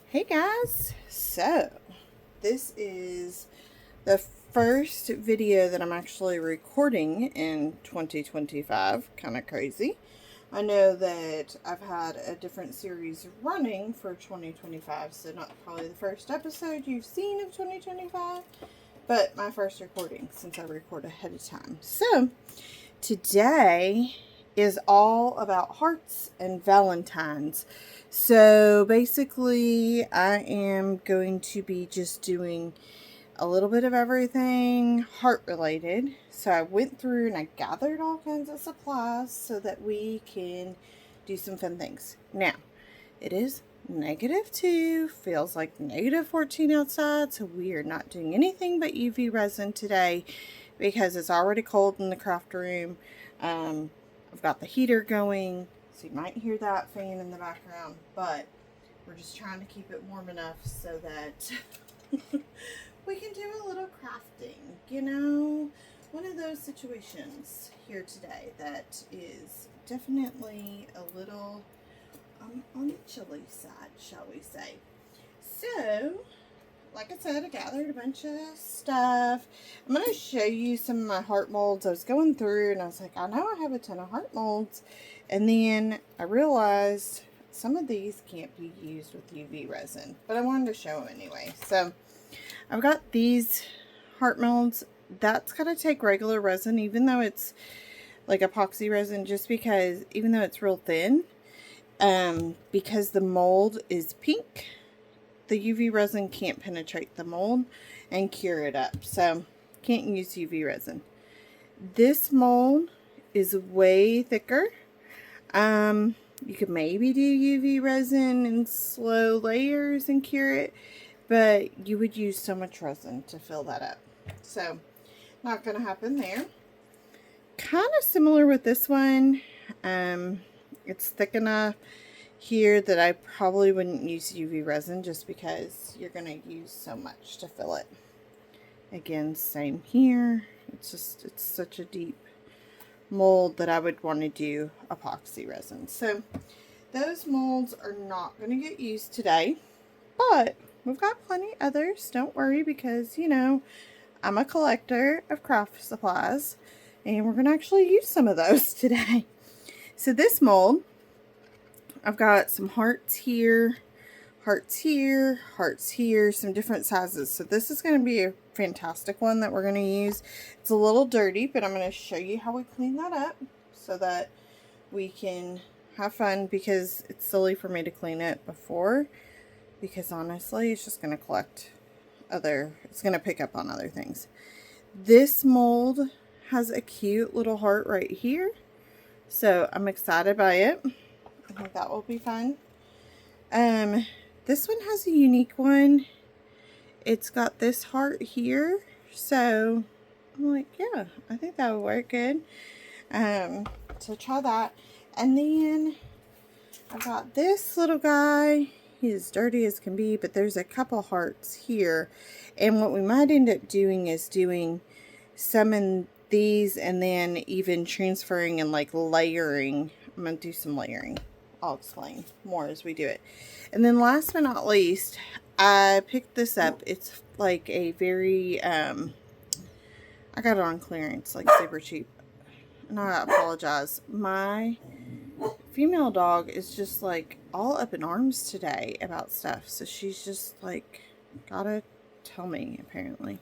Hey guys, so this is the first video that I'm actually recording in 2025. Kind of crazy. I know that I've had a different series running for 2025, so not probably the first episode you've seen of 2025, but my first recording since I record ahead of time. So today is all about hearts and Valentines. So basically, I am going to be just doing a little bit of everything heart related. So I went through and I gathered all kinds of supplies so that we can do some fun things. Now, it is -2, feels like -14 outside, so we are not doing anything but UV resin today because it's already cold in the craft room. I've got the heater going, so you might hear that fan in the background, but we're just trying to keep it warm enough so that we can do a little crafting, you know, one of those situations here today that is definitely a little on the chilly side, shall we say. So, like I said, I gathered a bunch of stuff. I'm going to show you some of my heart molds. I was going through and I was like, I know I have a ton of heart molds. And then I realized some of these can't be used with UV resin, but I wanted to show them anyway. So I've got these heart molds. That's got to take regular resin, even though it's like epoxy resin, just because, even though it's real thin, because the mold is pink, the UV resin can't penetrate the mold and cure it up. So can't use UV resin. This mold is way thicker. You could maybe do UV resin in slow layers and cure it, but you would use so much resin to fill that up. So not going to happen there. Kind of similar with this one. It's thick enough here that I probably wouldn't use UV resin just because you're going to use so much to fill it. Again, same here. It's such a deep mold that I would want to do epoxy resin. So those molds are not going to get used today, but we've got plenty others. Don't worry, because, you know, I'm a collector of craft supplies and we're going to actually use some of those today. So this mold, I've got some hearts here, hearts here, hearts here, some different sizes. So this is going to be a fantastic one that we're going to use. It's a little dirty, but I'm going to show you how we clean that up so that we can have fun, because it's silly for me to clean it before, because honestly it's just going to collect it's going to pick up on other things. This mold has a cute little heart right here, so I'm excited by it. I think that will be fun. This one has a unique one. It's got this heart here, so I'm like, yeah, I think that would work good. So try that. And then I've got this little guy. He's dirty as can be, but there's a couple hearts here. And what we might end up doing is doing some in these and then even transferring and like layering. I'm going to do some layering. I'll explain more as we do it. And then last but not least, I picked this up. It's like a very, I got it on clearance, like super cheap. And I apologize. My female dog is just like all up in arms today about stuff. So she's just like, gotta tell me, apparently,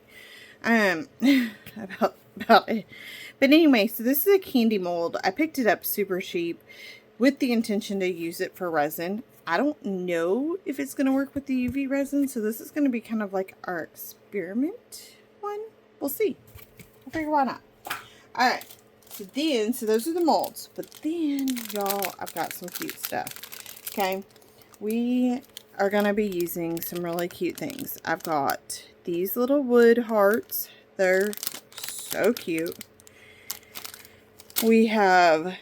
about it. But anyway, so this is a candy mold. I picked it up super cheap with the intention to use it for resin. I don't know if it's going to work with the UV resin, so this is going to be kind of like our experiment one. We'll see. I figure why not. Alright, so those are the molds. But then, y'all, I've got some cute stuff. Okay, we are going to be using some really cute things. I've got these little wood hearts. They're so cute. We have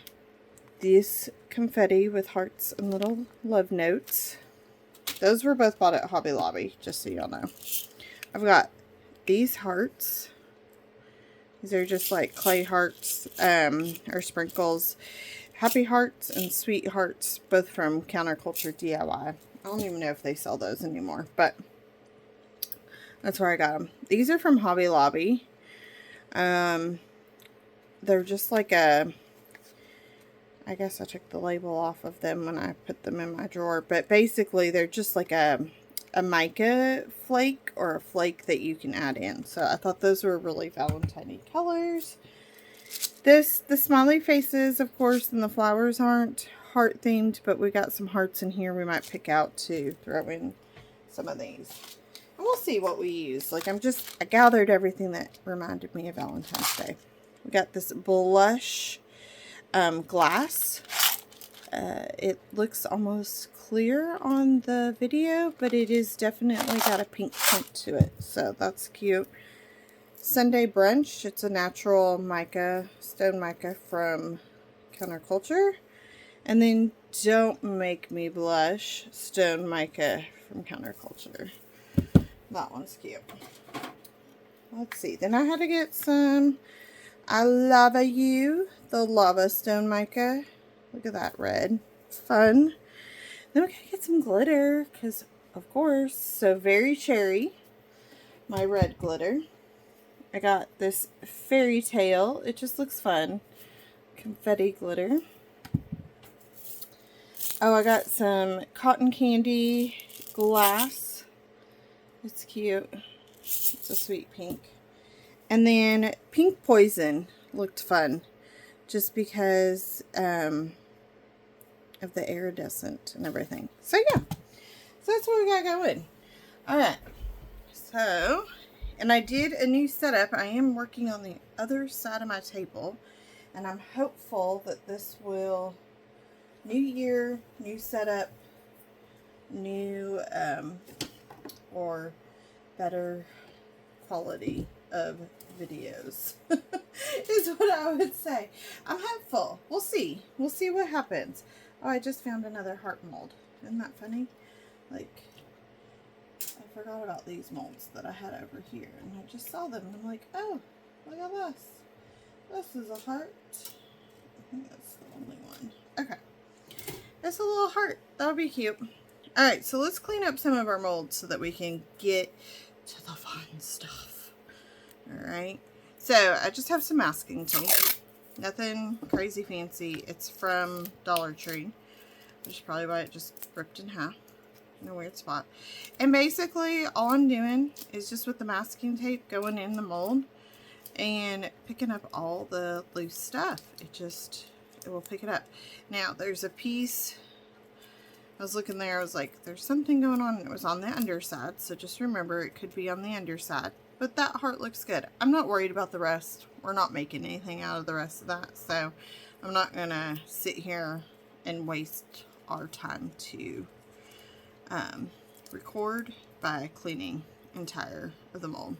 these confetti with hearts and little love notes. Those were both bought at Hobby Lobby, just so y'all know. I've got these hearts. These are just like clay hearts, or sprinkles. Happy hearts and sweet hearts, both from Counterculture DIY. I don't even know if they sell those anymore, but that's where I got them. These are from Hobby Lobby. They're just like a, I guess I took the label off of them when I put them in my drawer, but basically they're just like a mica flake, or a flake that you can add in. So I thought those were really Valentine-y colors. The smiley faces, of course, and the flowers aren't heart themed, but we got some hearts in here we might pick out to throw in some of these. And we'll see what we use. Like, I gathered everything that reminded me of Valentine's Day. We got this blush glass. It looks almost clear on the video, but it is definitely got a pink tint to it, so that's cute. Sunday Brunch, it's a natural mica, stone mica from Counterculture. And then Don't Make Me Blush, stone mica from Counterculture. That one's cute. Let's see, then I had to get some I Lava You, the lava stone mica. Look at that red. Fun. Then we gotta get some glitter, because, of course, so Very Cherry, my red glitter. I got this Fairy Tale. It just looks fun. Confetti glitter. Oh, I got some cotton candy glass. It's cute. It's a sweet pink. And then Pink Poison looked fun, just because of the iridescent and everything. So yeah, so that's what we got going. Alright, so, and I did a new setup. I am working on the other side of my table, and I'm hopeful that this will, new year, new setup, new or better quality of videos is what I would say. I'm hopeful. We'll see. We'll see what happens. Oh, I just found another heart mold. Isn't that funny? Like, I forgot about these molds that I had over here, and I just saw them, and I'm like, oh, look at this. This is a heart. I think that's the only one. Okay. It's a little heart. That would be cute. Alright, so let's clean up some of our molds so that we can get to the fun stuff. Alright. So, I just have some masking tape. Nothing crazy fancy. It's from Dollar Tree, which is probably why it just ripped in half in a weird spot. And basically, all I'm doing is just with the masking tape going in the mold and picking up all the loose stuff. It will pick it up. Now, there's a piece, I was looking there, I was like, there's something going on, and it was on the underside, so just remember it could be on the underside. But that heart looks good. I'm not worried about the rest. We're not making anything out of the rest of that, so I'm not going to sit here and waste our time to record by cleaning entire of the mold.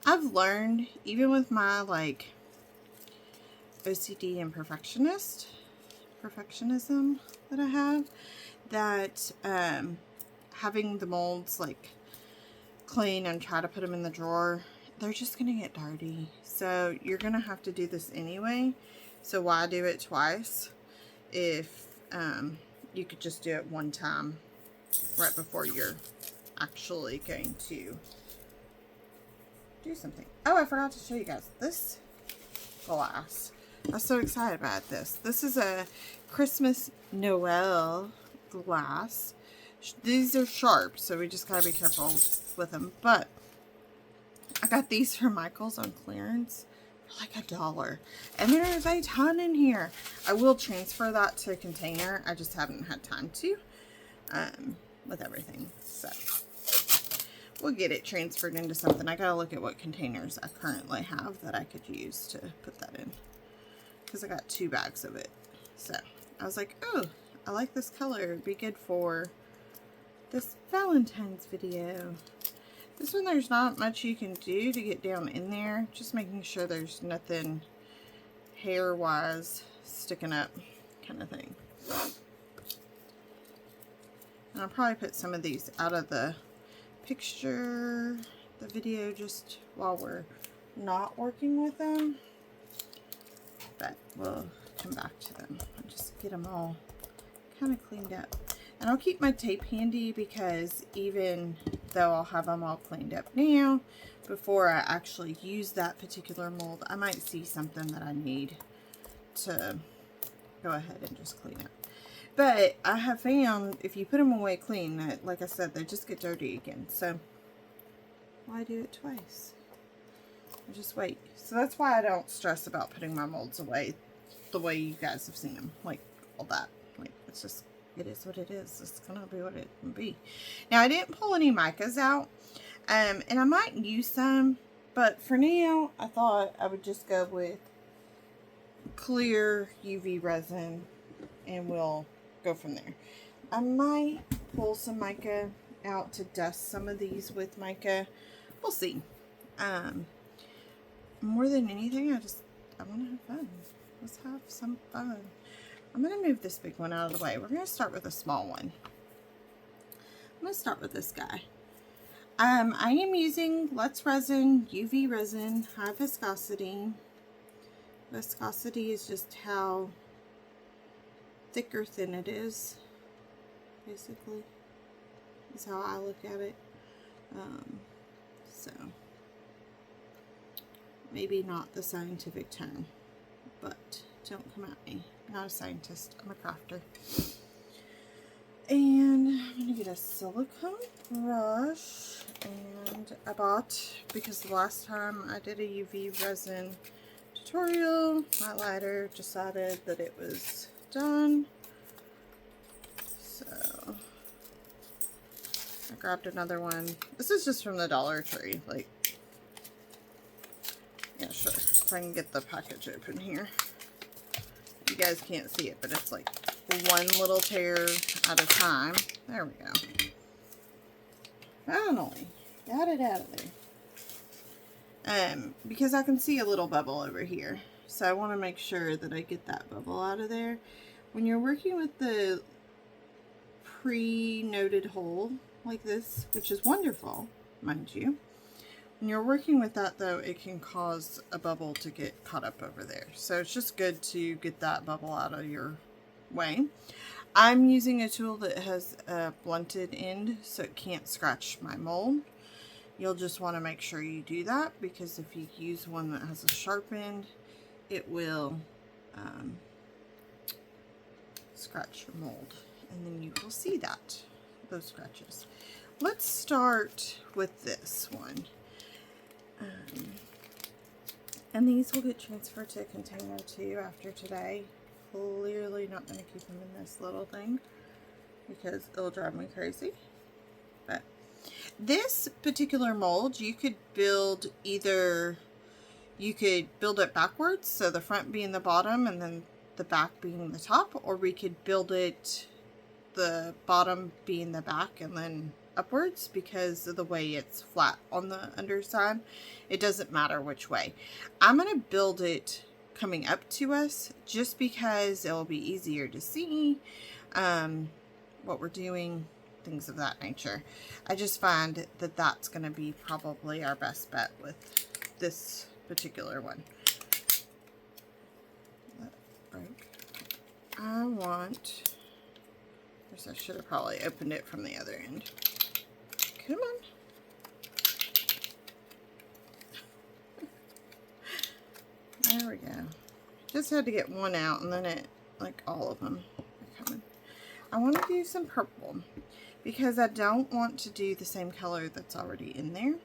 I've learned, even with my like OCD and perfectionism that I have, that having the molds like clean and try to put them in the drawer, they're just gonna get dirty. So you're gonna have to do this anyway. So why do it twice if you could just do it one time right before you're actually going to do something. Oh, I forgot to show you guys this glass. I'm so excited about this. This is a Christmas Noel glass. These are sharp, so we just gotta be careful with them. But I got these from Micas on clearance for like $1, and there's a ton in here. I will transfer that to a container. I just haven't had time to with everything, so we'll get it transferred into something. I gotta look at what containers I currently have that I could use to put that in, because I got 2 bags of it. So I was like, oh, I like this color. It'd be good for this Valentine's video. This one, there's not much you can do to get down in there. Just making sure there's nothing hair-wise sticking up, kind of thing. And I'll probably put some of these out of the picture, the video, just while we're not working with them. But we'll come back to them and just get them all kind of cleaned up. And I'll keep my tape handy because even though I'll have them all cleaned up now, before I actually use that particular mold, I might see something that I need to go ahead and just clean up. But I have found if you put them away clean, that, like I said, they just get dirty again. So why do it twice? I just wait. So that's why I don't stress about putting my molds away the way you guys have seen them, like all that. Like, it's just, it is what it is. It's gonna be what it can be. Now, I didn't pull any micas out, and I might use some, but for now I thought I would just go with clear UV resin and we'll go from there. I might pull some mica out to dust some of these with mica. We'll see. More than anything, I want to have fun. Let's have some fun. I'm going to move this big one out of the way. We're going to start with a small one. I'm going to start with this guy. I am using Let's Resin UV resin, high viscosity. Viscosity is just how thick or thin it is, basically, is how I look at it. So, maybe not the scientific term, but don't come at me. I'm not a scientist, I'm a crafter. And I'm going to get a silicone brush, and I bought, because the last time I did a UV resin tutorial, my lighter decided that it was done. So I grabbed another one. This is just from the Dollar Tree. Like, yeah, sure. If I can get the package open here. You guys can't see it, but it's like one little tear at a time. There we go. Finally, got it out of there. Because I can see a little bubble over here. So I want to make sure that I get that bubble out of there. When you're working with the pre-noted hole like this, which is wonderful, mind you, when you're working with that though, it can cause a bubble to get caught up over there. So it's just good to get that bubble out of your way. I'm using a tool that has a blunted end so it can't scratch my mold. You'll just want to make sure you do that, because if you use one that has a sharp end, it will scratch your mold, and then you will see that, those scratches. Let's start with this one. And these will get transferred to a container too after today. Clearly not going to keep them in this little thing because it'll drive me crazy. But this particular mold, you could build either, you could build it backwards, so the front being the bottom and then the back being the top, or we could build it the bottom being the back and then upwards, because of the way it's flat on the underside. It doesn't matter which way. I'm going to build it coming up to us just because it'll be easier to see what we're doing, things of that nature. I just find that that's going to be probably our best bet with this particular one. I want, I should have probably opened it from the other end. Come on. There we go. Just had to get one out, and then it, like all of them are coming. I want to do some purple because I don't want to do the same color that's already in there.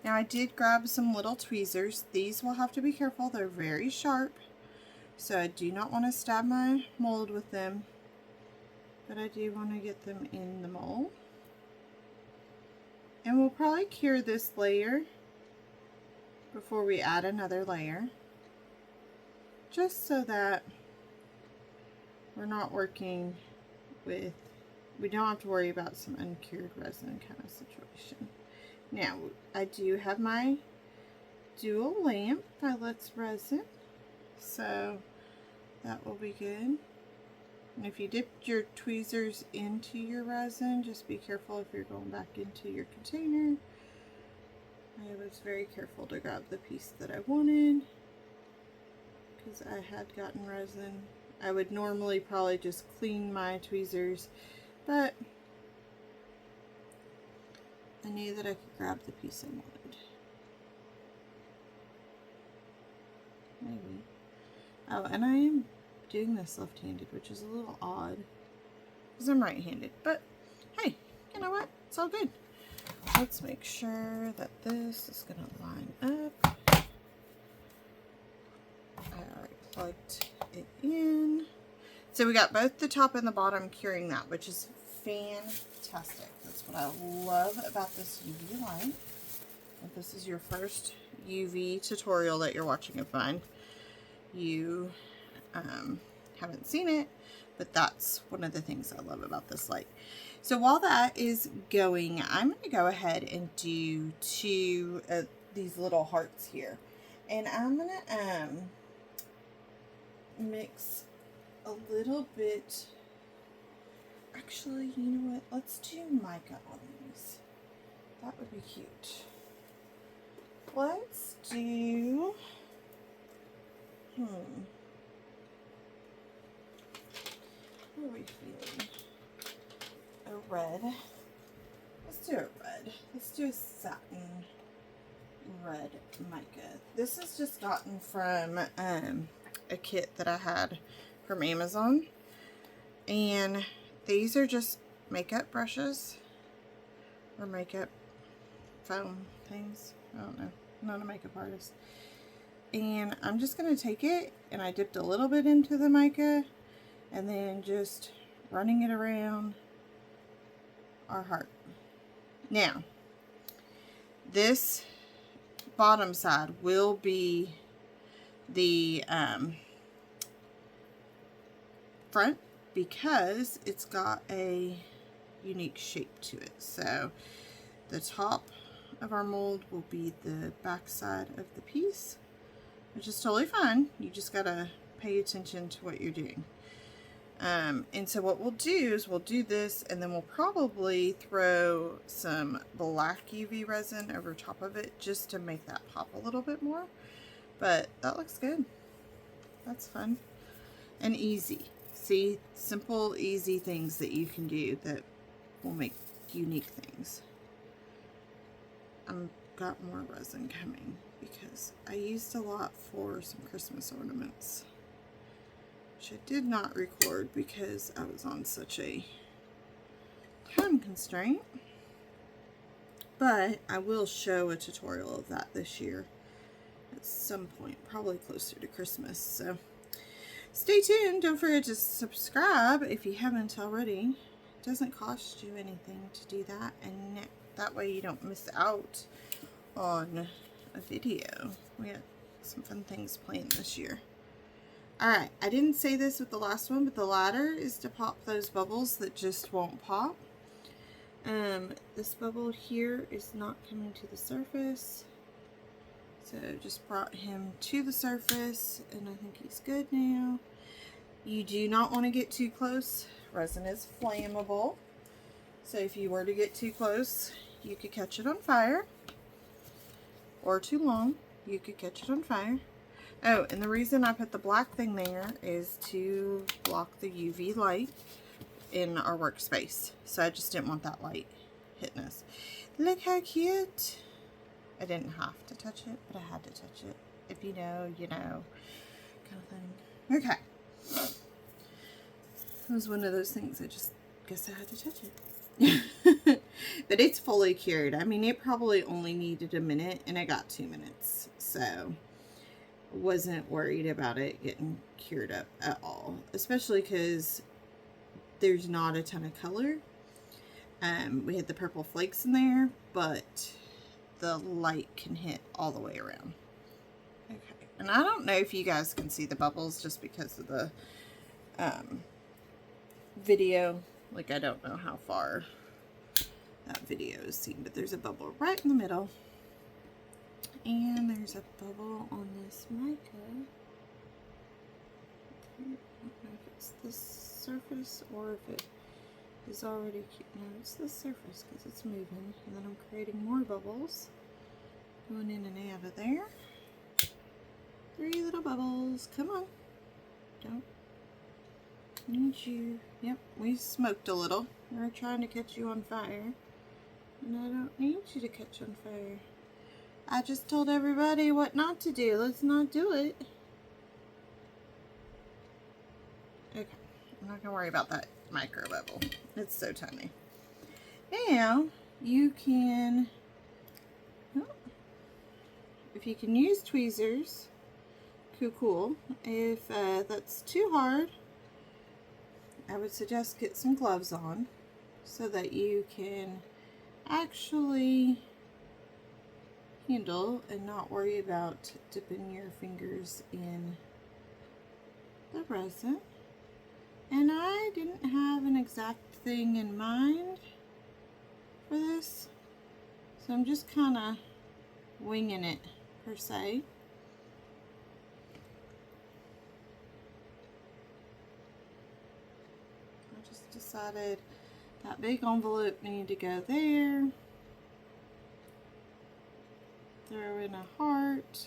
Now I did grab some little tweezers. These will have to be careful. They're very sharp. So I do not want to stab my mold with them, but I do want to get them in the mold. And we'll probably cure this layer before we add another layer, just so that we're not working with, we don't have to worry about some uncured resin kind of situation. Now, I do have my dual lamp by Let's Resin, so that will be good. And if you dipped your tweezers into your resin, just be careful if you're going back into your container. I was very careful to grab the piece that I wanted because I had gotten resin. I would normally probably just clean my tweezers, but I knew that I could grab the piece I wanted. Maybe. Oh, and I am doing this left-handed, which is a little odd because I'm right-handed, but hey, you know what? It's all good. Let's make sure that this is going to line up. I already plugged it in. So we got both the top and the bottom curing that, which is fantastic. That's what I love about this UV light. If this is your first UV tutorial that you're watching of mine, you haven't seen it, but that's one of the things I love about this light. So while that is going, I'm going to go ahead and do these little hearts here. And I'm going to mix a little bit. Actually, you know what? Let's do mica on these. That would be cute. Let's do, what are we feeling? A red. Let's do a red. Let's do a satin red mica. This is just gotten from a kit that I had from Amazon. And these are just makeup brushes or makeup foam things. I don't know. I'm not a makeup artist. And I'm just going to take it, and I dipped a little bit into the mica and then just running it around our heart. Now, this bottom side will be the front because it's got a unique shape to it. So the top of our mold will be the back side of the piece, which is totally fine. You just gotta pay attention to what you're doing. And so what we'll do is we'll do this, and then we'll probably throw some black UV resin over top of it just to make that pop a little bit more. But that looks good. That's fun and easy. See, simple, easy things that you can do that will make unique things. I've got more resin coming because I used a lot for some Christmas ornaments, which I did not record because I was on such a time constraint. But I will show a tutorial of that this year at some point, probably closer to Christmas. So stay tuned. Don't forget to subscribe if you haven't already. It doesn't cost you anything to do that, and that way you don't miss out on a video. We got some fun things planned this year. Alright, I didn't say this with the last one, but the ladder is to pop those bubbles that just won't pop. This bubble here is not coming to the surface. So just brought him to the surface, and I think he's good now. You do not want to get too close. Resin is flammable. So if you were to get too close, you could catch it on fire. Or too long, you could catch it on fire. Oh, and the reason I put the black thing there is to block the UV light in our workspace. So I just didn't want that light hitting us. Look how cute. I didn't have to touch it, but I had to touch it. If you know, you know, kind of thing. Okay. It was one of those things, I just guess I had to touch it. But it's fully cured. I mean, it probably only needed a minute, and I got 2 minutes. So wasn't worried about it getting cured up at all, especially because there's not a ton of color. We had the purple flakes in there, but the light can hit all the way around. Okay, and I don't know if you guys can see the bubbles just because of the video. Like, I don't know how far that video is seen, but there's a bubble right in the middle. And there's a bubble on this mica. I don't know if it's the surface or if it is already cute. No, it's the surface because it's moving. And then I'm creating more bubbles going in and out of there. 3 little bubbles. Come on. Don't Need you. Yep, we smoked a little. We were trying to catch you on fire. And I don't need you to catch on fire. I just told everybody what not to do. Let's not do it. Okay, I'm not gonna worry about that micro bubble. It's so tiny. Now, you can, if you can use tweezers, cool. If that's too hard, I would suggest get some gloves on so that you can actually handle and not worry about dipping your fingers in the resin. And I didn't have an exact thing in mind for this, so I'm just kind of winging it per se. I just decided that big envelope needed to go there. Throw in a heart,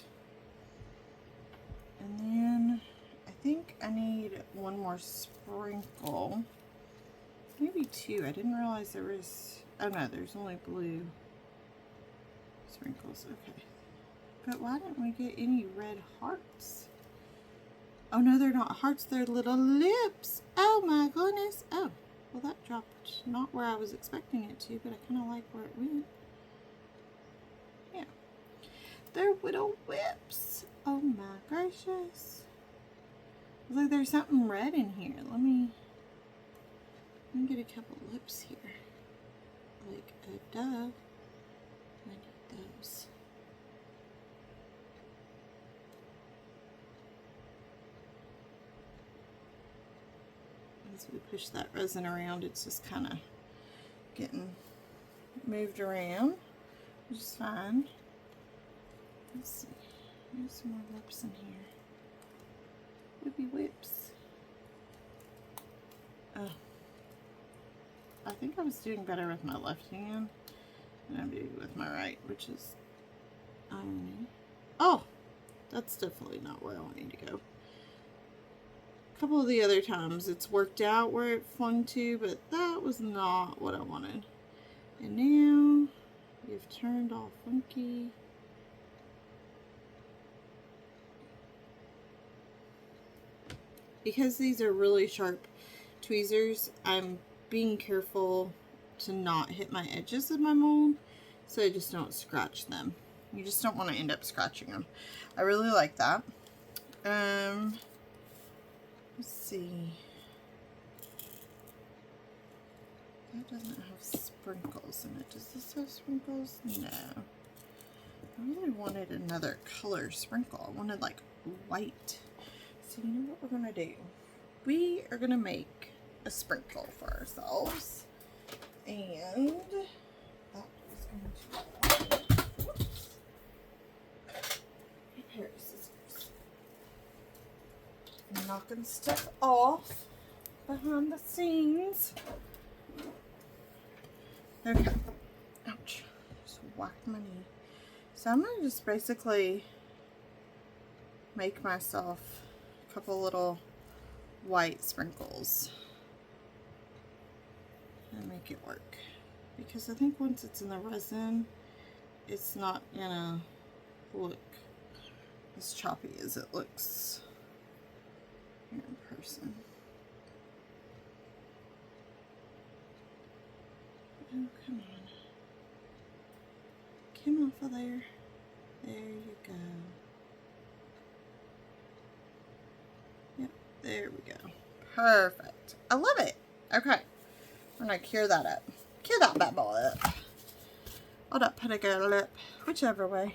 and then I think I need one more sprinkle, maybe two. I didn't realize there was, oh no, there's only blue sprinkles. Okay, but why didn't we get any red hearts? Oh no, they're not hearts, they're little lips. Oh my goodness. Oh, well that dropped not where I was expecting it to, but I kind of like where it went. Yeah, they're little whips. Oh my gracious. Look, there's something red in here. Let me get a couple lips here. Like a dove. I need those. As we push that resin around, it's just kind of getting moved around, which is fine. Let's see. There's some more lips in here. Whippy whips. Oh. I think I was doing better with my left hand than I'm doing with my right, which is irony. Oh! That's definitely not where I want you to go. A couple of the other times it's worked out where it flung to, but that was not what I wanted. And now you've turned all funky. Because these are really sharp tweezers, I'm being careful to not hit my edges of my mold, so I just don't scratch them. You just don't want to end up scratching them. I really like that. Let's see. That doesn't have sprinkles in it. Does this have sprinkles? No. I really wanted another color sprinkle. I wanted like white. So you know what we're going to do? We are going to make a sprinkle for ourselves. And that is going to... Whoops. A pair of scissors. I'm knocking stuff off behind the scenes. Okay. Ouch. Just whacked my knee. So I'm going to just basically make myself couple little white sprinkles and make it work, because I think once it's in the resin it's not gonna look as choppy as it looks here in person. Oh, come on. Come off of there. There you go. There we go. Perfect. I love it. Okay. We're going to cure that up. Cure that bad boy up. Or that petticoat lip. Whichever way.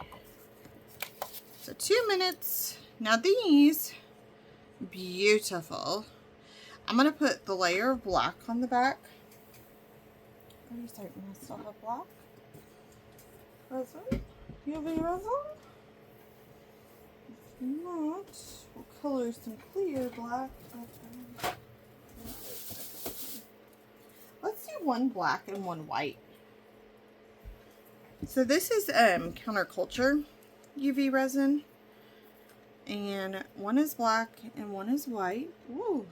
So 2 minutes. Now these, beautiful. I'm going to put the layer of black on the back. Are you certain I still have black? Resin? UV resin? If not, we'll color some clear black. Let's do one black and one white. So this is Counterculture UV resin, and one is black and one is white. Ooh,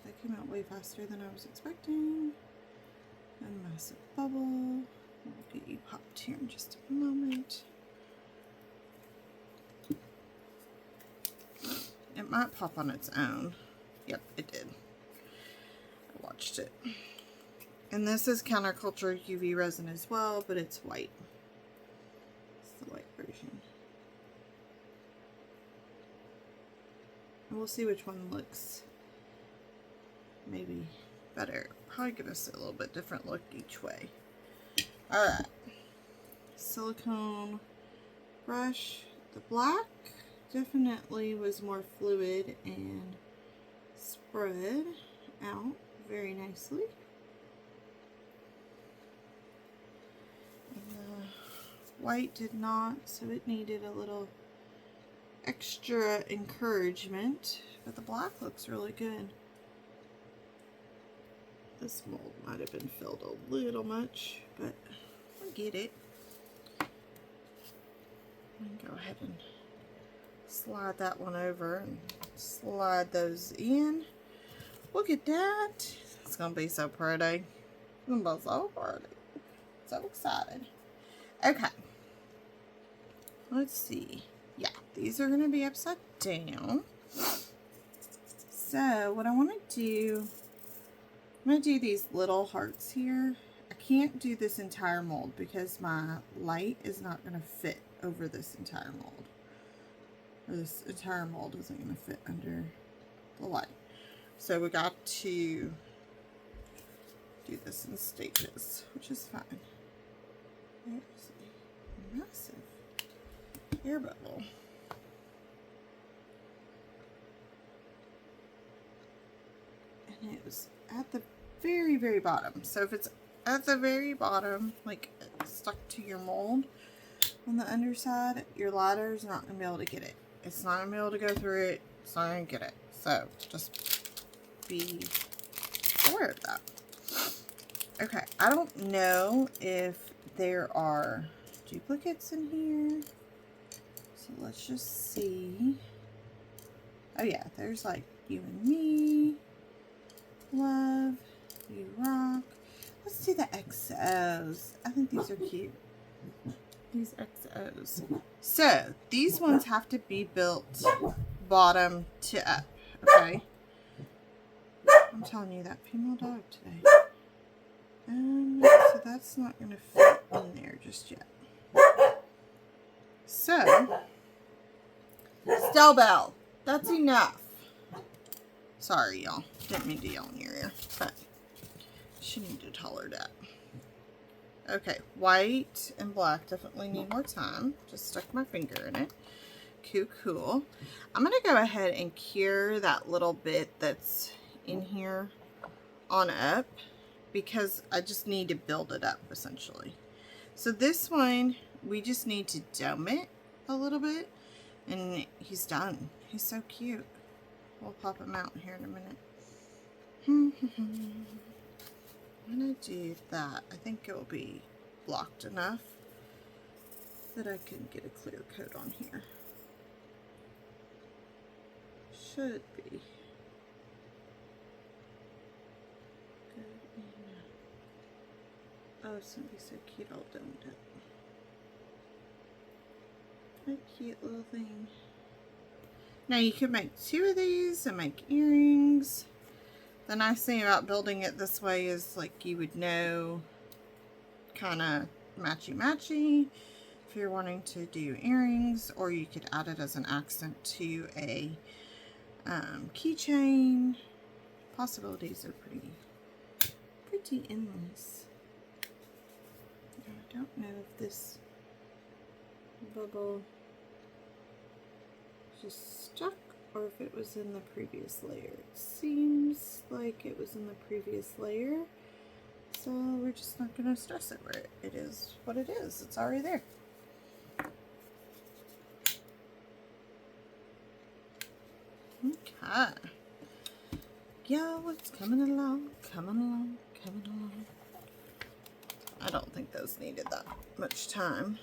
That came out way faster than I was expecting. And massive bubble. We'll get you popped here in just a moment. It might pop on its own. Yep, it did. I watched it. And this is counterculture UV resin as well, but it's white. It's the white version. And we'll see which one looks maybe better. Probably give us a little bit different look each way. Alright. Silicone brush. The black definitely was more fluid and spread out very nicely. And the white did not, so it needed a little extra encouragement, but the black looks really good. This mold might have been filled a little much, but I get it. Go ahead and slide that one over and slide those in. Look at that. It's going to be so pretty. It's going to be so pretty. So excited. Okay. Let's see. Yeah, these are going to be upside down. So what I want to do, I'm going to do these little hearts here. I can't do this entire mold because my light is not going to fit over this entire mold. Or this entire mold isn't going to fit under the light. So we got to do this in stages, which is fine. There's a massive air bubble. And it was at the very, very bottom. So if it's at the very bottom, like stuck to your mold on the underside, your ladder is not going to be able to get it. It's not going to be able to go through it. It's not going to get it. So just be aware of that. Okay, I don't know if there are duplicates in here. So let's just see. Oh yeah, there's like you and me. Love. You rock. Let's do the XOs. I think these are cute. These XOs. So, these ones have to be built bottom to up. Okay? I'm telling you, that female dog today. So that's not going to fit in there just yet. So, Stell Bell, that's enough. Sorry, y'all. Didn't mean to yell in your ear, but she needed to holler that. Okay, white and black definitely need more time. Just stuck my finger in it. Cool. I'm going to go ahead and cure that little bit that's in here on up because I just need to build it up essentially. So this one, we just need to dome it a little bit and he's done. He's so cute. We'll pop him out here in a minute. I'm going to do that. I think it will be blocked enough that I can get a clear coat on here. Should be. Oh, it's going to be so cute all domed up. A cute little thing. Now you could make two of these and make earrings. The nice thing about building it this way is like you would know kind of matchy-matchy if you're wanting to do earrings, or you could add it as an accent to a keychain. Possibilities are pretty endless. I don't know if this bubble just stuck or if it was in the previous layer. It seems like it was in the previous layer, so we're just not going to stress it. Where it is what it is. It's already there. Okay. Yo, it's coming along. I don't think those needed that much time.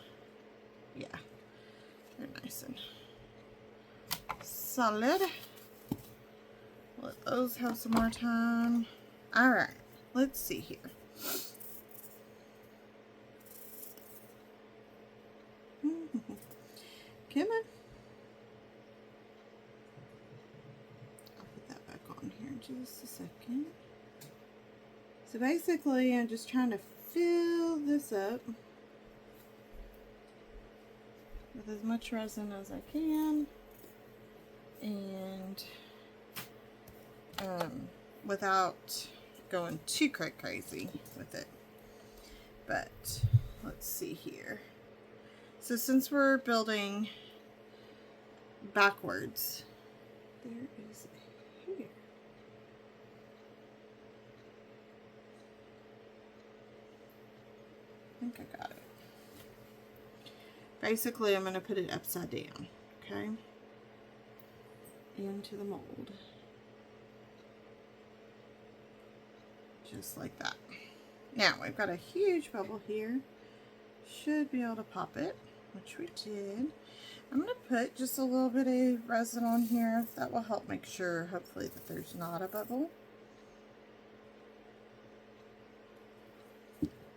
Yeah, they're nice and solid. Let those have some more time. All right, let's see here. Come on. I'll put that back on here in just a second. So basically, I'm just trying to fill this up with as much resin as I can, and without going too crazy with it. But let's see here. So since we're building backwards, there is a here. I think I got it. Basically, I'm going to put it upside down, okay, into the mold. Just like that. Now, we've got a huge bubble here. Should be able to pop it, which we did. I'm going to put just a little bit of resin on here. That will help make sure, hopefully, that there's not a bubble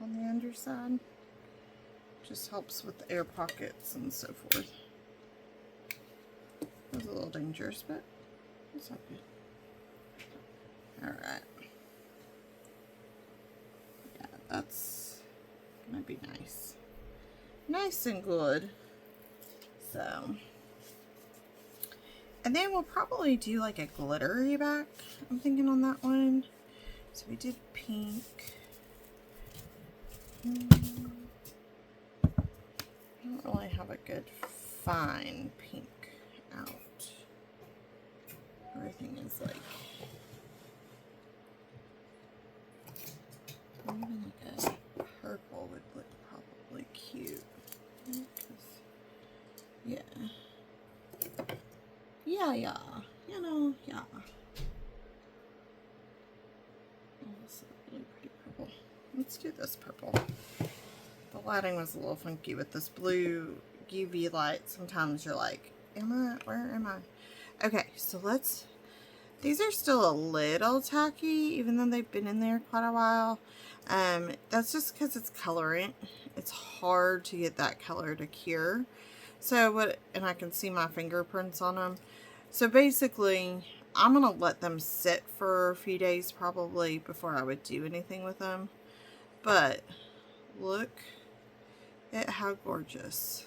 on the underside. Just helps with the air pockets and so forth. It was a little dangerous, but it's all good. Alright. Yeah, that's gonna be nice. Nice and good. So, and then we'll probably do like a glittery back, I'm thinking, on that one. So we did pink. I don't really have a good fine pink out. Everything is like, even like a purple would look probably cute. Yeah. Yeah, you know, yeah. Oh, this is a really pretty purple. Let's do this purple. The lighting was a little funky with this blue UV light. Sometimes you're like, where am I? Okay, so these are still a little tacky, even though they've been in there quite a while. That's just because it's colorant. It's hard to get that color to cure. So and I can see my fingerprints on them. So basically, I'm going to let them sit for a few days probably before I would do anything with them. But look at how gorgeous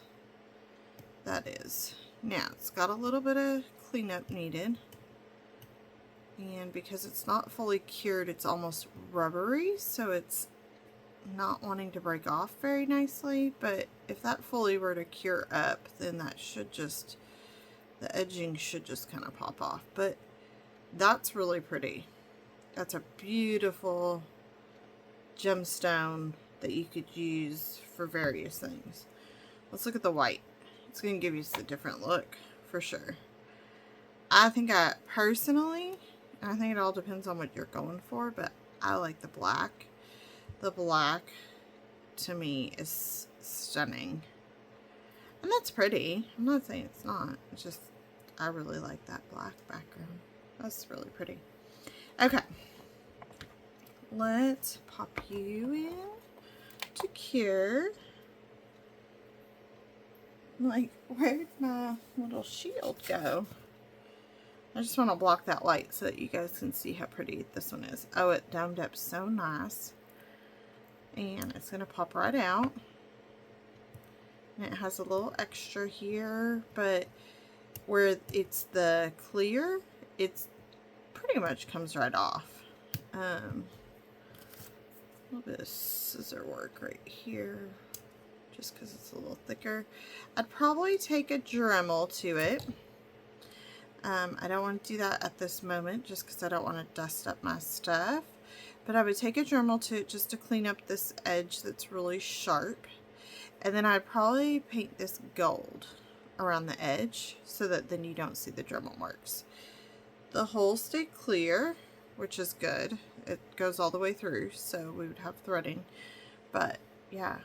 that is. Now, it's got a little bit of cleanup needed. And because it's not fully cured, it's almost rubbery, so it's not wanting to break off very nicely. But if that fully were to cure up, then that should just, the edging should just kind of pop off. But that's really pretty. That's a beautiful gemstone that you could use for various things. Let's look at the white. It's going to give you a different look for sure. I think personally, I think it all depends on what you're going for, but I like the black. The black to me is stunning. And that's pretty. I'm not saying it's not. It's just, I really like that black background. That's really pretty. Okay. Let's pop you in to cure. Like, where'd my little shield go? I just want to block that light so that you guys can see how pretty this one is. Oh, it domed up so nice. And it's going to pop right out. And it has a little extra here, but where it's the clear, it's pretty much comes right off. A little bit of scissor work right here, just because it's a little thicker. I'd probably take a Dremel to it. I don't want to do that at this moment just because I don't want to dust up my stuff. But I would take a Dremel to it just to clean up this edge that's really sharp. And then I'd probably paint this gold around the edge so that then you don't see the Dremel marks. The holes stay clear, which is good. It goes all the way through, so we would have threading. But yeah,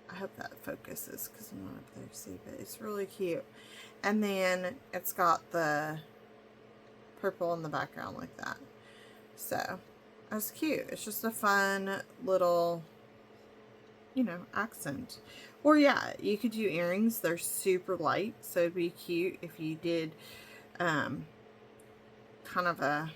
I hope that focuses because I'm not up there to see, but it's really cute. And then it's got the purple in the background like that. So that's cute. It's just a fun little, you know, accent. Or yeah, you could do earrings. They're super light, so it'd be cute if you did kind of a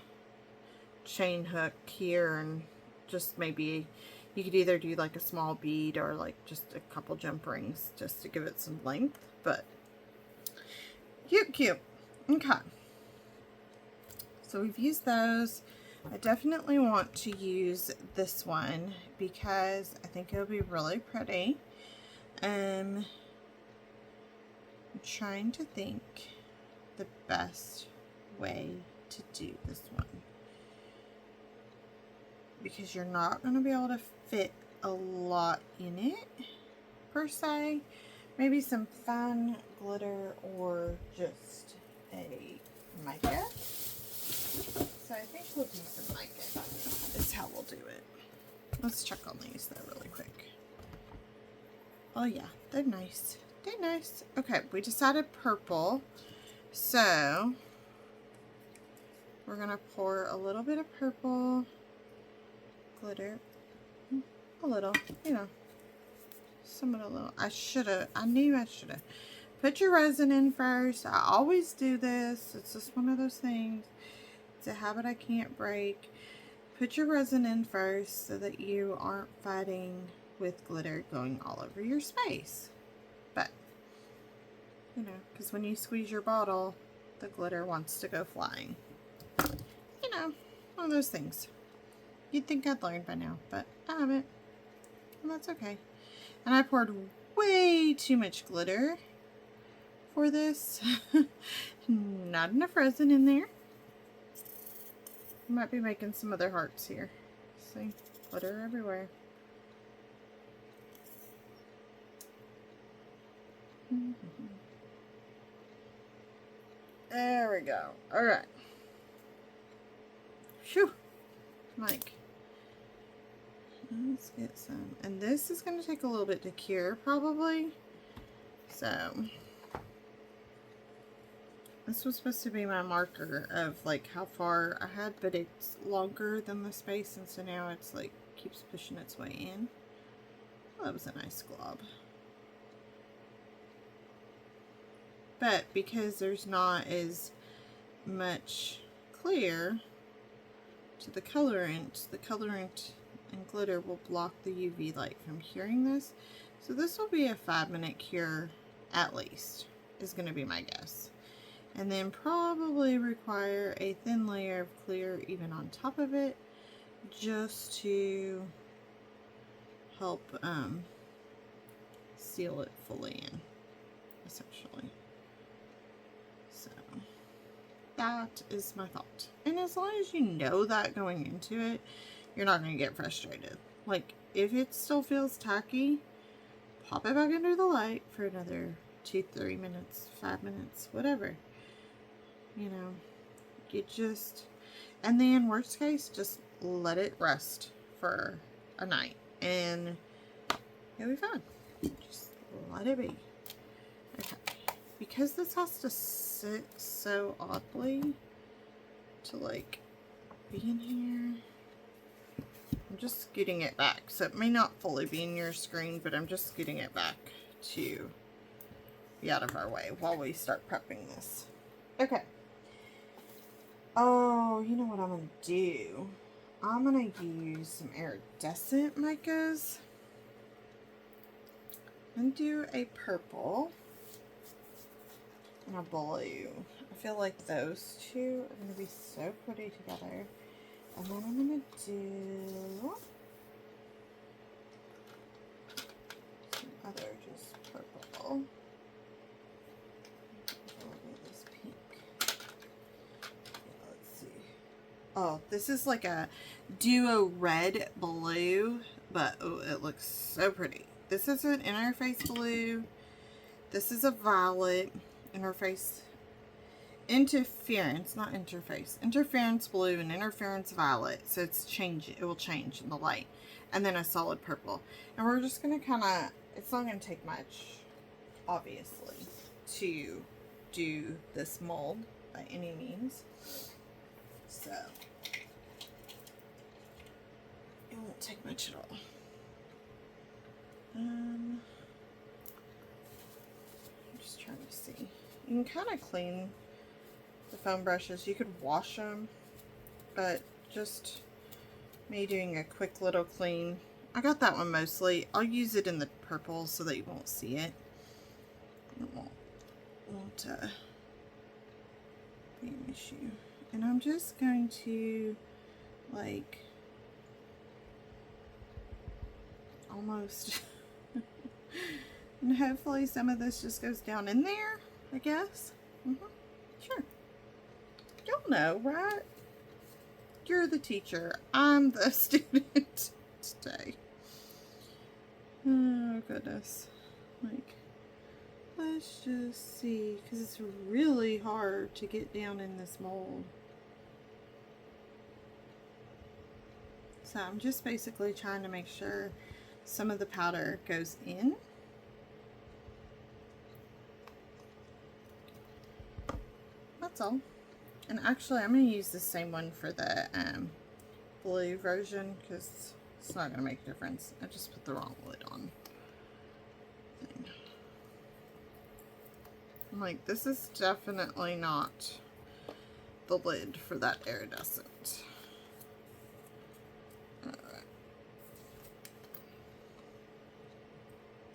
chain hook here, and just maybe you could either do like a small bead or like just a couple jump rings just to give it some length. But cute. Okay, so we've used those. I definitely want to use this one because I think it'll be really pretty. I'm trying to think the best way to do this one, because you're not going to be able to fit a lot in it per se. Maybe some fun glitter or just a mica. So I think we'll do some mica is how we'll do it. Let's check on these though really quick. Oh yeah, they're nice. They're nice. Okay, we decided purple. So we're going to pour a little bit of purple glitter. A little, you know. Some of the little, I knew I should have. Put your resin in first. I always do this. It's just one of those things. It's a habit I can't break. Put your resin in first so that you aren't fighting with glitter going all over your space. But, you know, because when you squeeze your bottle, the glitter wants to go flying. You know, one of those things. You'd think I'd learned by now, but I haven't. And that's okay. And I poured way too much glitter for this. Not enough resin in there. Might be making some other hearts here. See? Glitter everywhere. There we go. Alright. Phew. Mike. Let's get some. And this is going to take a little bit to cure, probably. So, this was supposed to be my marker of like how far I had, but it's longer than the space, and so now it's like keeps pushing its way in. Well, that was a nice glob. But because there's not as much clear to the colorant and glitter will block the UV light from curing this. So this will be a 5-minute cure at least, is going to be my guess. And then probably require a thin layer of clear even on top of it, just to help seal it fully in, essentially. So that is my thought. And as long as you know that going into it, you're not going to get frustrated. Like, if it still feels tacky, pop it back under the light for another 2-3 minutes, 5 minutes, whatever. You know, you just, and then worst case, just let it rest for a night and it'll be fine. Just let it be. Okay. Because this has to sit so oddly to like be in here, I'm just scooting it back. So it may not fully be in your screen, but I'm just scooting it back to be out of our way while we start prepping this. Okay. Oh, you know what I'm going to do? I'm going to use some iridescent micas. I'm going to do a purple and a blue. I feel like those two are going to be so pretty together. And then I'm going to do some other just purple. This pink. Let's see. Oh, this is like a duo red blue, but oh, it looks so pretty. This is an interface blue. This is a violet interface. Interference, not interface. Interference blue and interference violet. So it's it will change in the light. And then a solid purple. And we're just going to kind of, it's not going to take much, obviously, to do this mold by any means. So it won't take much at all. I'm just trying to see. You can kind of clean the foam brushes. You could wash them, but just me doing a quick little clean. I got that one mostly. I'll use it in the purple so that you won't see it. It won't be an issue. And I'm just going to like almost and hopefully some of this just goes down in there, I guess. Sure. You'll know, right? You're the teacher. I'm the student today. Oh, goodness. Like, let's just see, because it's really hard to get down in this mold. So I'm just basically trying to make sure some of the powder goes in. That's all. And actually, I'm going to use the same one for the blue version because it's not going to make a difference. I just put the wrong lid on. I'm like, this is definitely not the lid for that iridescent. Alright.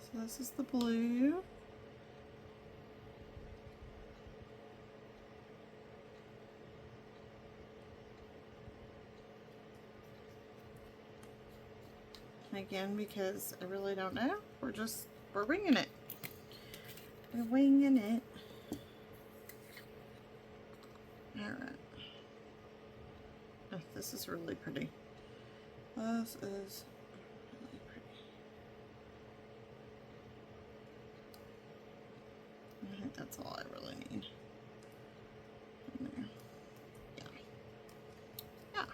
So this is the blue. Again, because I really don't know. We're winging it. We're winging it. Alright. Oh, this is really pretty. This is really pretty. I think that's all I really need. In there. Yeah.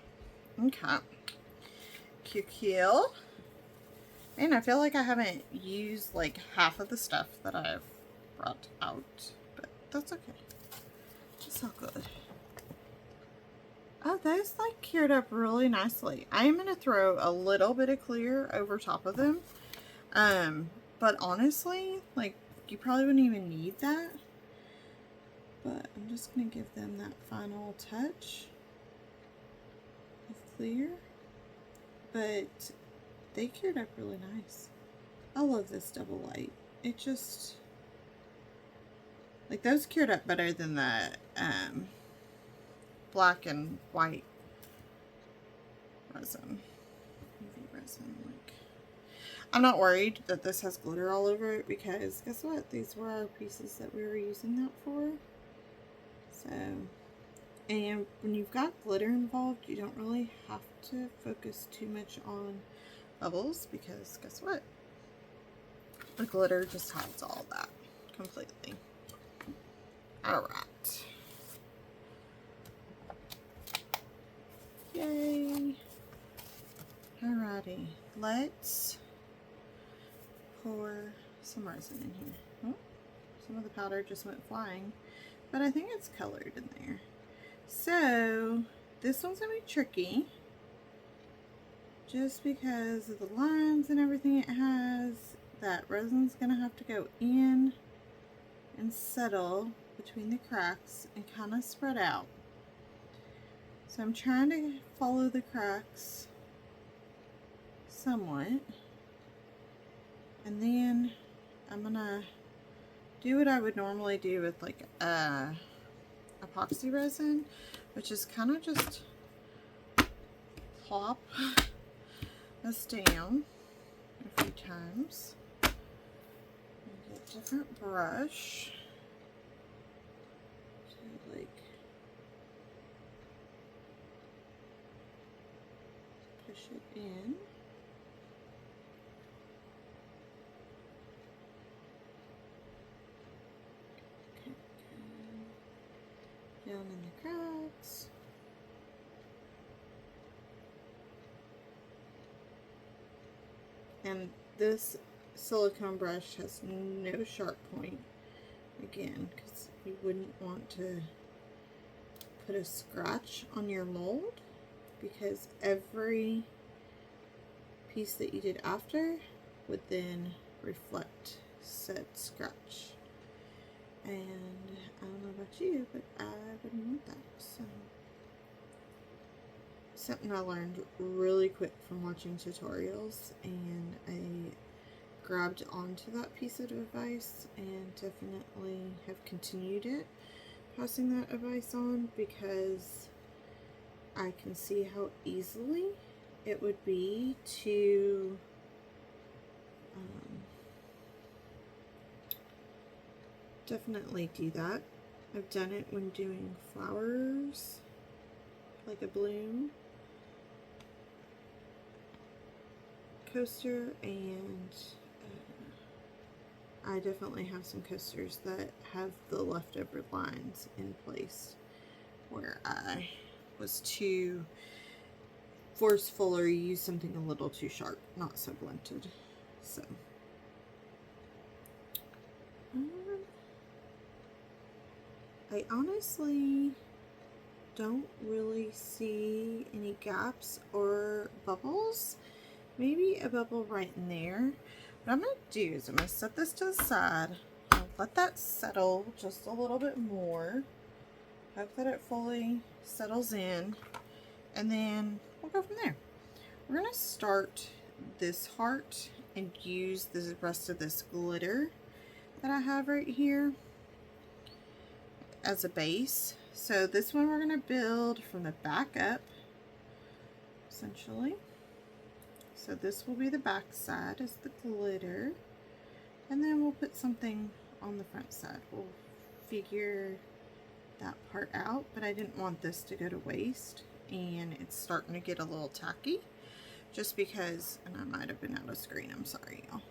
Okay. Cute. And I feel like I haven't used like half of the stuff that I've brought out, but that's okay. It's all good. Oh, those like cured up really nicely. I am going to throw a little bit of clear over top of them. But honestly, like you probably wouldn't even need that. But I'm just going to give them that final touch of clear. But they cured up really nice. I love this double light. It just, like those cured up better than the black and white resin. UV resin. Like, I'm not worried that this has glitter all over it because guess what? These were our pieces that we were using that for. So, and when you've got glitter involved, you don't really have to focus too much on bubbles because guess what? The glitter just hides all that completely. Alright. Yay. Alrighty. Let's pour some resin in here. Oh, some of the powder just went flying, but I think it's colored in there. So this one's gonna be tricky just because of the lines and everything it has. That resin's gonna have to go in and settle between the cracks and kind of spread out. So I'm trying to follow the cracks somewhat, and then I'm gonna do what I would normally do with like epoxy resin, which is kind of just plop this down a few times. Get a different brush to like push it in. Okay, down in the cracks. And this silicone brush has no sharp point, again, because you wouldn't want to put a scratch on your mold, because every piece that you did after would then reflect said scratch. And I don't know about you, but I wouldn't want that. So, something I learned really quick from watching tutorials, and I grabbed onto that piece of advice and definitely have continued it, passing that advice on, because I can see how easily it would be to definitely do that. I've done it when doing flowers, like a bloom coaster, and I definitely have some coasters that have the leftover lines in place where I was too forceful or used something a little too sharp, not so blunted. So I honestly don't really see any gaps or bubbles. Maybe a bubble right in there. What I'm going to do is I'm going to set this to the side. I'll let that settle just a little bit more. Hope that it fully settles in. And then we'll go from there. We're going to start this heart and use the rest of this glitter that I have right here as a base. So this one we're going to build from the back up, essentially. So this will be the back side as the glitter, and then we'll put something on the front side. We'll figure that part out, but I didn't want this to go to waste, and it's starting to get a little tacky just because, and I might have been out of screen, I'm sorry y'all.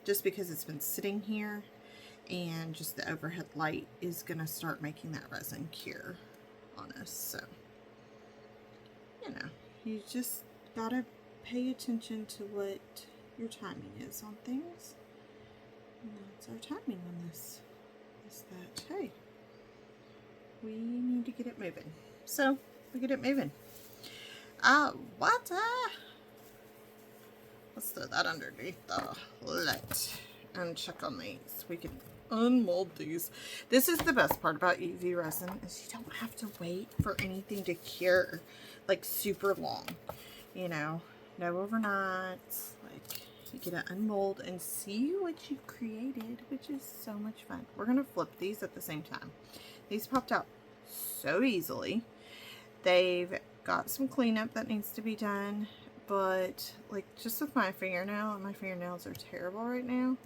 Just because it's been sitting here, and just the overhead light is gonna start making that resin cure on us. So, you know, you just gotta pay attention to what your timing is on things. And that's our timing on this. Is that, hey, we need to get it moving. So, we get it moving. Let's throw that underneath the light and check on these. We can unmold these. This is the best part about UV resin, is you don't have to wait for anything to cure like super long, you know, no overnights. Like, you get to unmold and see what you created, which is so much fun. We're gonna flip these at the same time. These popped out so easily. They've got some cleanup that needs to be done, but like just with my fingernail, and my fingernails are terrible right now,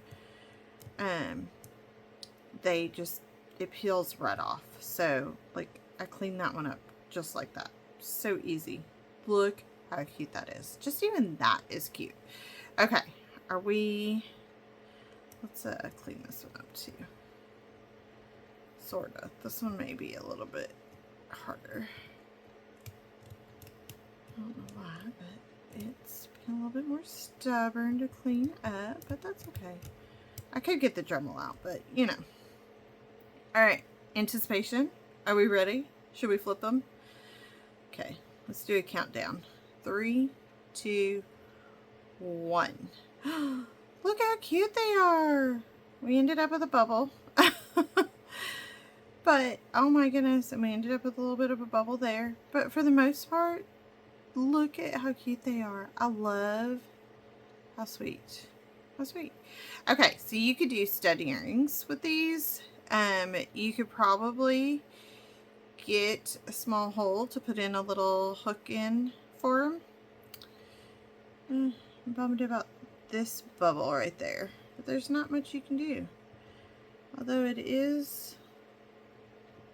they just, it peels right off. So like I cleaned that one up just like that. So easy. Look how cute that is. Just even that is cute. Okay, are we, let's clean this one up too. Sorta. This one may be a little bit harder. I don't know why, but it's been a little bit more stubborn to clean up, but that's okay. I could get the Dremel out, but you know. Alright, anticipation. Are we ready? Should we flip them? Okay, let's do a countdown. 3, 2, 1. Look how cute they are. We ended up with a bubble. But, oh my goodness, and we ended up with a little bit of a bubble there. But for the most part, look at how cute they are. I love how sweet. How sweet. Okay, so you could do stud earrings with these. You could probably get a small hole to put in a little hook in for them. I'm bummed about this bubble right there, but there's not much you can do. Although it is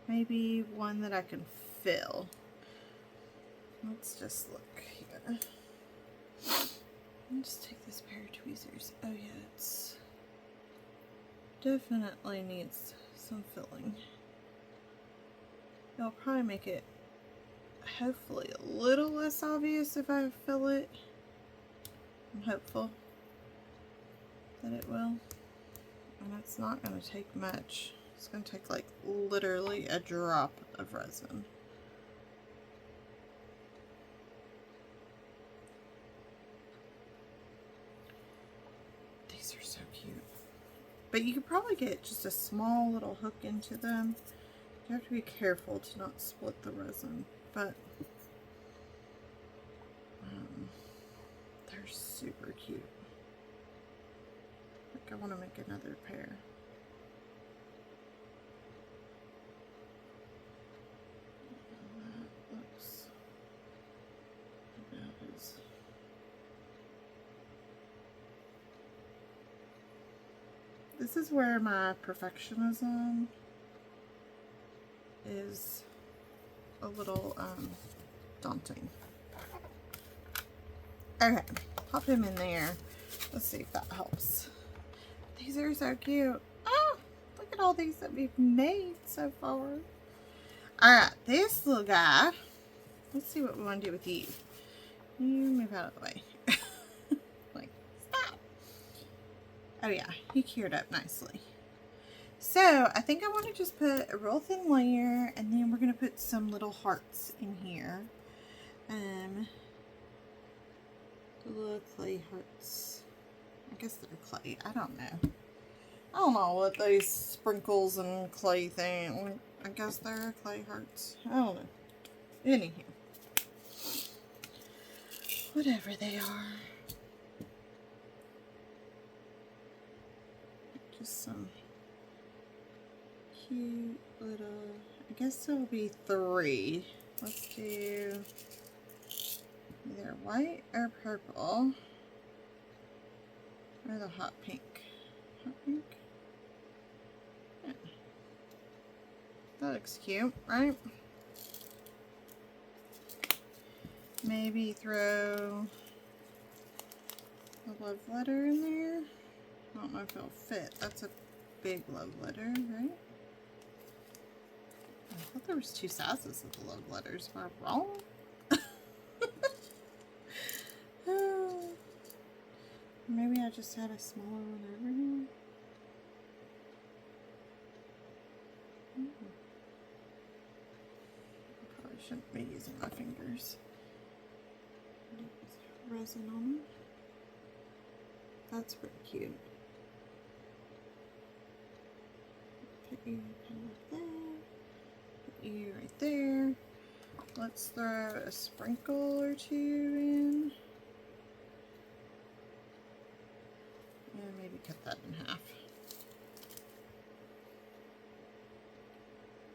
maybe one that I can fill. Let's just look here. I'll just take this pair of tweezers. Oh yeah, it's definitely needs some filling. It'll probably make it hopefully a little less obvious if I fill it. I'm hopeful that it will. And it's not going to take much. It's going to take like literally a drop of resin. These are so cute. But you could probably get just a small little hook into them. You have to be careful to not split the resin, but they're super cute. Like, I want to make another pair. That looks, that is. This is where my perfectionism is a little daunting. Okay, pop him in there. Let's see if that helps. These are so cute. Oh, look at all these that we've made so far. Alright, this little guy. Let's see what we want to do with you. You move out of the way. Like, stop. Oh yeah, he cured up nicely. So, I think I want to just put a real thin layer, and then we're going to put some little hearts in here. Little clay hearts. I guess they're clay. I don't know. I don't know what these sprinkles and clay thing. I guess they're clay hearts. I don't know. Anyhow. Whatever they are. Just some cute little, I guess there'll be 3. Let's do either white or purple, or the hot pink. Hot pink? Yeah. That looks cute, right? Maybe throw a love letter in there. I don't know if it'll fit. That's a big love letter, right? I thought there was 2 sizes of the love letters. Am I wrong? Maybe I just had a smaller one over here. I probably shouldn't be using my fingers. Resin on them. That's pretty cute. Put you kind of like that. Put you right there. Let's throw a sprinkle or 2 in. And maybe cut that in half.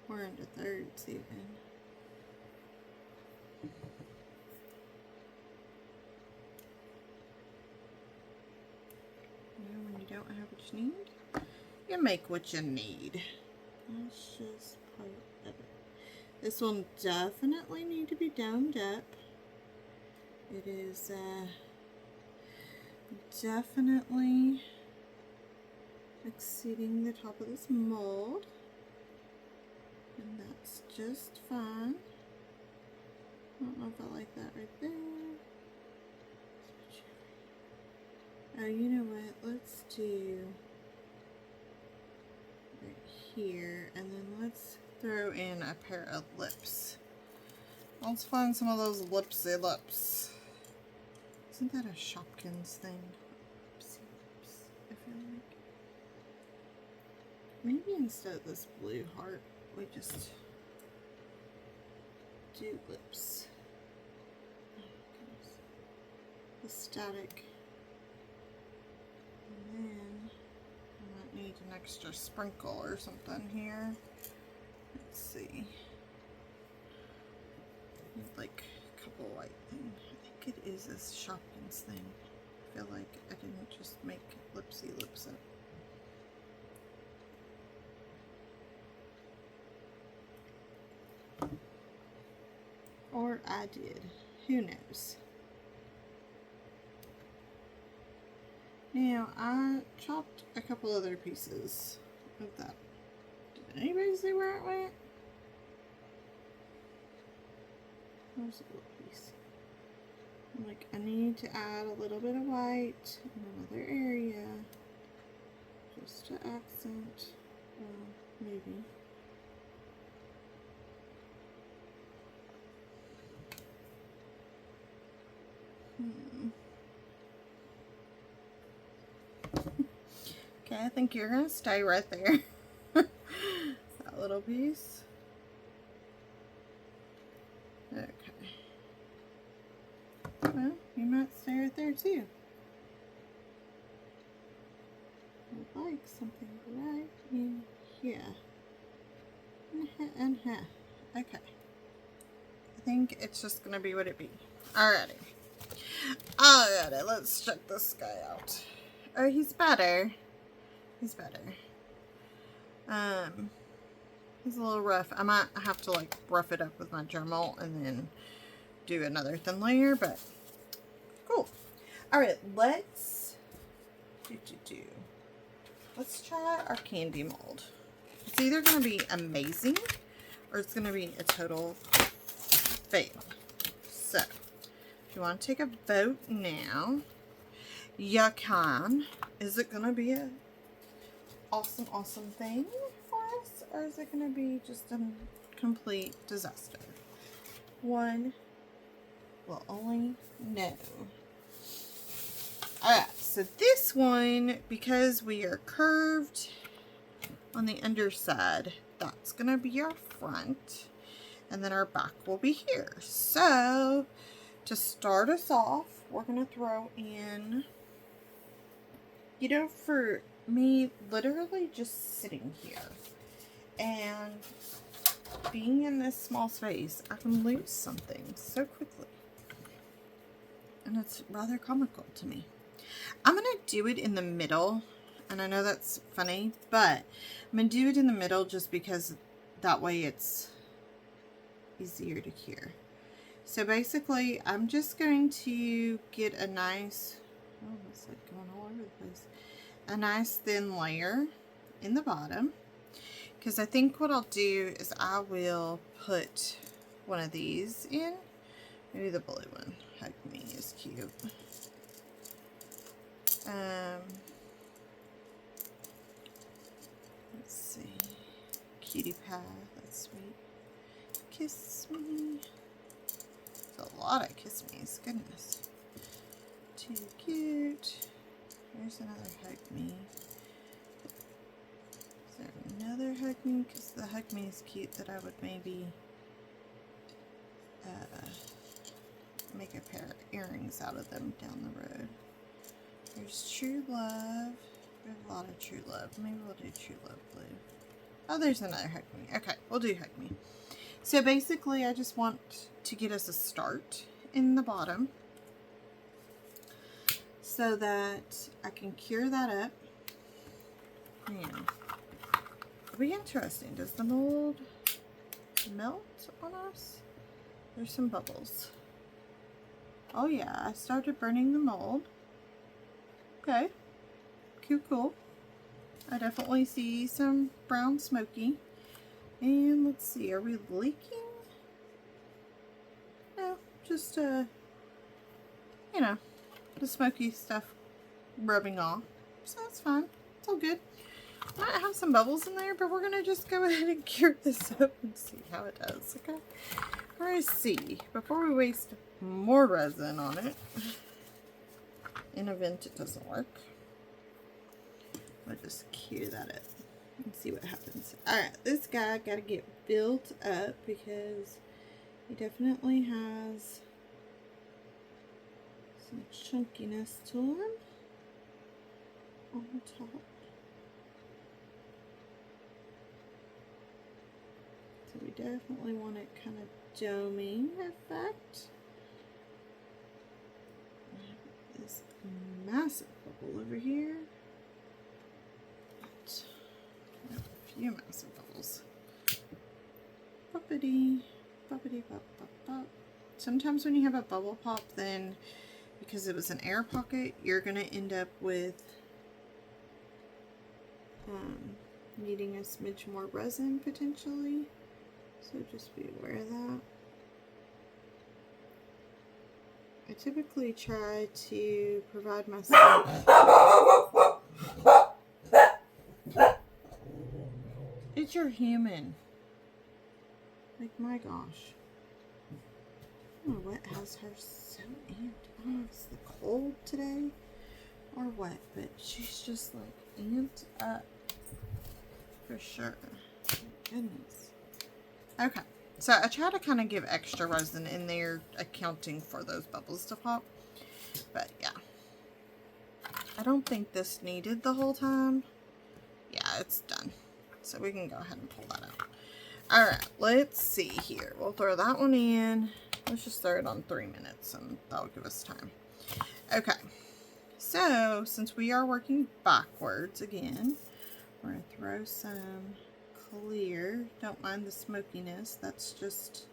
Or into thirds even. When you don't have what you need, you make what you need. That's just part of it. This will definitely need to be domed up. It is definitely exceeding the top of this mold, and that's just fine. I don't know if I like that right there. Oh, you know what? Let's do right here, and then let's throw in a pair of lips. Let's find some of those lipsy lips. Isn't that a Shopkins thing? Lipsy lips, I feel like. Maybe instead of this blue heart, we just do lips. Oh, goodness. The static. And then I might need an extra sprinkle or something here. Let's see. Need like a couple white things. I think it is this Shopkins thing. I feel like I didn't just make lipsy lips up. Or I did. Who knows? Now, I chopped a couple other pieces of that. Did anybody see where it went? There's a little piece. I'm like, I need to add a little bit of white in another area just to accent. maybe. Okay, I think you're gonna stay right there. That little piece. Okay. Well, you might stay right there too. I'd like something right in here. Okay. I think it's just gonna be what it be. Alrighty. Alrighty, let's check this guy out. Oh, he's better. He's better. He's a little rough. I might have to like rough it up with my Dremel and then do another thin layer, but cool. Alright, let's let's try our candy mold. It's either going to be amazing or it's going to be a total fail. So, if you want to take a vote now, you can. Is it going to be a awesome thing for us, or is it going to be just a complete disaster? One will only know. Alright, so this one, because we are curved on the underside, that's going to be our front, and then our back will be here. So, to start us off, we're going to throw in, you know, for me, literally just sitting here and being in this small space, I can lose something so quickly. And it's rather comical to me. I'm going to do it in the middle. And I know that's funny, but I'm going to do it in the middle just because that way it's easier to cure. So basically, I'm just going to get a nice, oh, it's like going all over the place. A nice thin layer in the bottom. Because I think what I'll do is I will put one of these in. Maybe the blue one. Hug Me is cute. Let's see. Cutie pie. That's sweet. Kiss me. It's a lot of kiss me's. Goodness. Too cute. There's another Hug Me. Is there another Hug Me? Because the Hug Me is cute that I would maybe make a pair of earrings out of them down the road. There's True Love. There's a lot of True Love. Maybe we'll do True Love Blue. Oh, there's another Hug Me. Okay, we'll do Hug Me. So basically, I just want to get us a start in the bottom so that I can cure that up. Now, it'll be interesting. Does the mold melt on us? There's some bubbles. Oh yeah, I started burning the mold. Okay, cool. I definitely see some brown smoky. And let's see, are we leaking? No, just you know, the smoky stuff rubbing off. So that's fine. It's all good. Might have some bubbles in there, but we're gonna just go ahead and cure this up and see how it does. Okay. We're gonna see before we waste more resin on it. In event it doesn't work, we'll just cure that up and see what happens. Alright, this guy got to get built up because he definitely has some chunkiness to him on the top. So we definitely want it kind of doming effect. This massive bubble over here. A few massive bubbles. Boppity, boppity, bop, bop, bop. Sometimes when you have a bubble pop, then because it was an air pocket, you're going to end up with needing a smidge more resin potentially. So just be aware of that. I typically try to provide myself. Did Get your human. Like, my gosh. I don't know what has her so amped. I don't know if it's the cold today or what, but she's just like amped up for sure. Goodness. Okay, so I try to kind of give extra resin in there, accounting for those bubbles to pop. But yeah, I don't think this needed the whole time. Yeah, it's done. So we can go ahead and pull that out. All right, let's see here. We'll throw that one in. Let's just throw it on 3 minutes and that'll give us time. Okay, so since we are working backwards again, we're gonna throw some clear. Don't mind the smokiness. That's just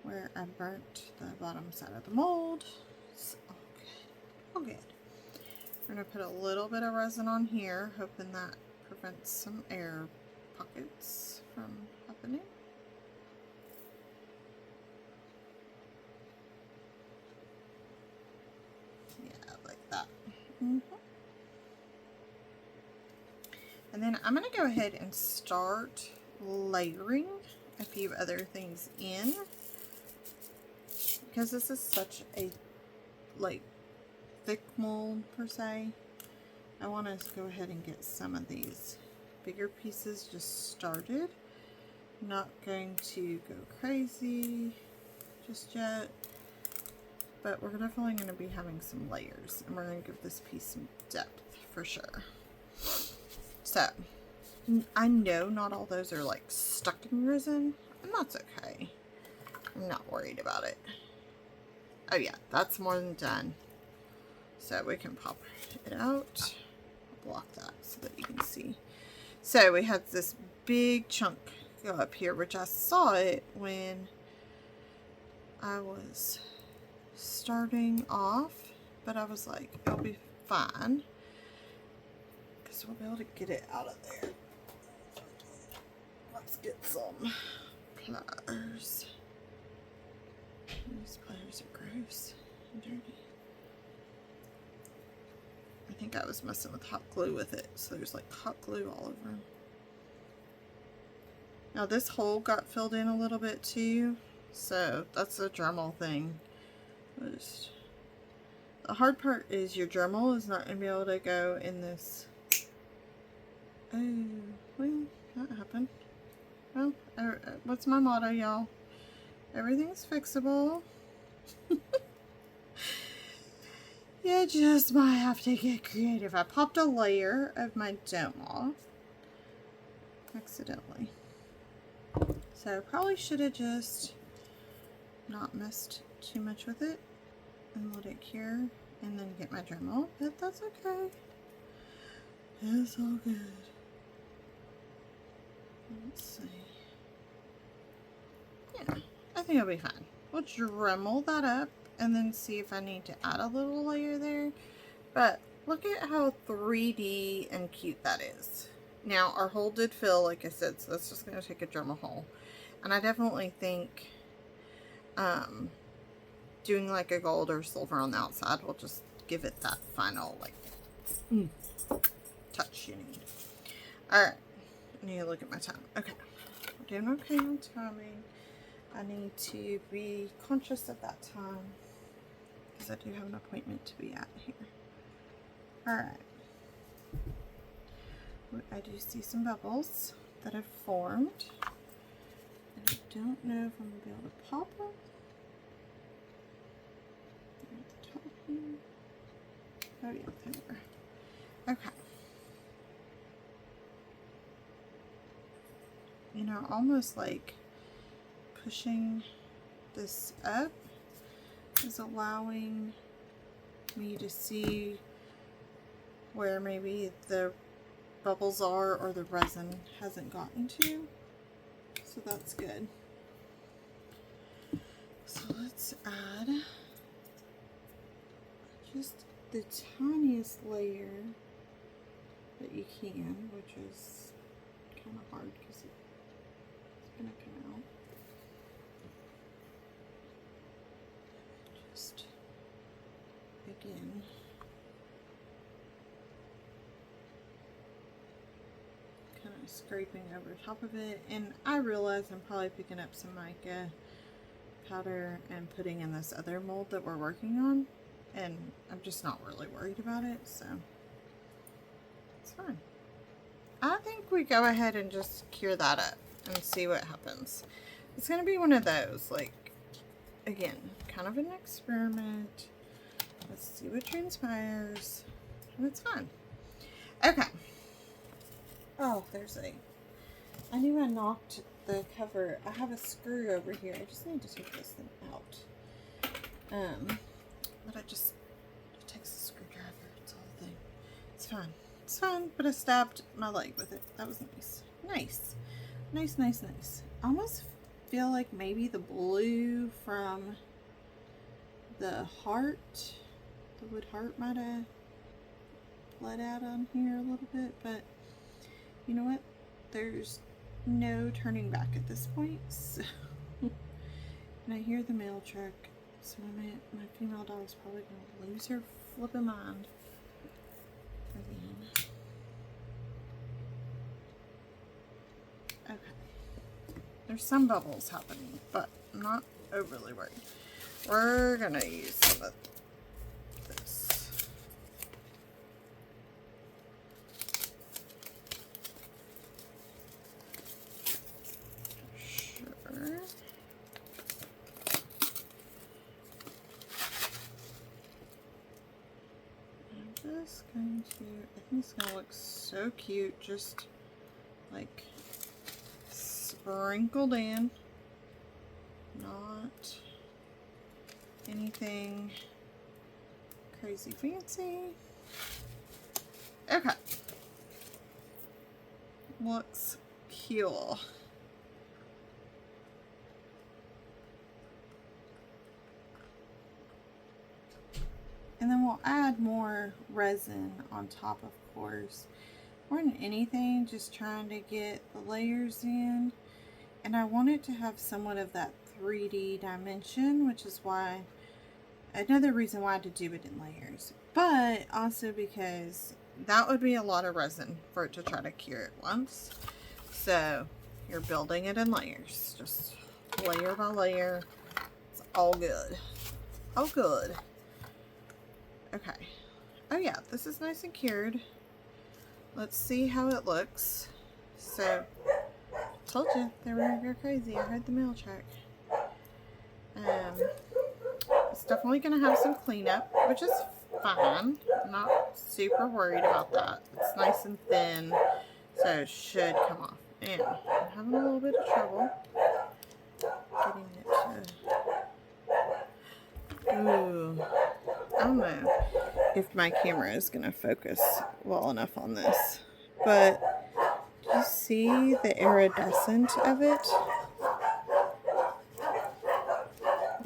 where I burnt the bottom side of the mold. It's all good. All good. We're gonna put a little bit of resin on here, hoping that prevents some air pockets from happening. Yeah, like that. And then I'm gonna go ahead and start layering a few other things in, because this is such a like thick mold per se. I want to go ahead and get some of these bigger pieces just started. Not going to go crazy just yet, but we're definitely going to be having some layers, and we're going to give this piece some depth for sure. So I know not all those are like stuck in resin, and that's okay. I'm not worried about it. Oh yeah, that's more than done. So we can pop it out. I'll block that so that you can see. So we had this big chunk go up here, which I saw it when I was starting off, but I was like, it'll be fine because we'll be able to get it out of there. Let's get some pliers. These pliers are gross and dirty. I think I was messing with hot glue with it, so there's like hot glue all over them. Now this hole got filled in a little bit too, so that's a Dremel thing. The hard part is your Dremel is not going to be able to go in this. Oh, well, that happened. Well, what's my motto, y'all? Everything's fixable. You just might have to get creative. I popped a layer of my dome off accidentally. So probably should have just not messed too much with it and let it cure and then get my Dremel, but that's okay. It's all good. Let's see. Yeah, I think it'll be fine. We'll Dremel that up and then see if I need to add a little layer there. But look at how 3D and cute that is. Now our hole did fill, like I said, so that's just going to take a Dremel hole. And I definitely think doing like a gold or silver on the outside will just give it that final like touch you need. Alright, I need to look at my time. Okay, we're doing okay on timing. I need to be conscious of that time because I do have an appointment to be at here. Alright, I do see some bubbles that have formed. I don't know if I'm going to be able to pop them. They're at the top here. Oh yeah, they were. Okay. You know, almost like pushing this up is allowing me to see where maybe the bubbles are or the resin hasn't gotten to. So that's good. So let's add just the tiniest layer that you can, which is kind of hard because it's going to come out. Just again. Kind of scraping over top of it. And I realize I'm probably picking up some mica powder and putting in this other mold that we're working on, and I'm just not really worried about it, so it's fine. I think we go ahead and just cure that up and see what happens. It's going to be one of those, like, again, kind of an experiment. Let's see what transpires, and it's fun. Okay. Oh, I knew I knocked the cover. I have a screw over here. I just need to take this thing out. But it takes a screwdriver. It's all the thing. It's fine. It's fine, but I stabbed my leg with it. That was nice. Nice. Nice, nice, nice. I almost feel like maybe the blue from the heart, the wood heart, might have bled out on here a little bit, but you know what? There's no turning back at this point. So, and I hear the mail truck, so my female dog's probably gonna lose her flipping mind again. Okay, there's some bubbles happening, but I'm not overly worried. We're gonna use some of this. Sure. I'm just going to, I think it's gonna look so cute, just like sprinkled in, not anything crazy fancy. Okay, looks cute. And then we'll add more resin on top, of course. More than anything, just trying to get the layers in. And I want it to have somewhat of that 3D dimension, which is why, another reason why to do it in layers. But also because that would be a lot of resin for it to try to cure it once. So you're building it in layers, just layer by layer. It's all good. All good. Okay. Oh yeah, this is nice and cured. Let's see how it looks. So, told you they were gonna go crazy. I heard the mail truck. It's definitely gonna have some cleanup, which is fine. I'm not super worried about that. It's nice and thin, so it should come off. And I'm having a little bit of trouble getting it to. Ooh. I don't know if my camera is going to focus well enough on this, but do you see the iridescent of it?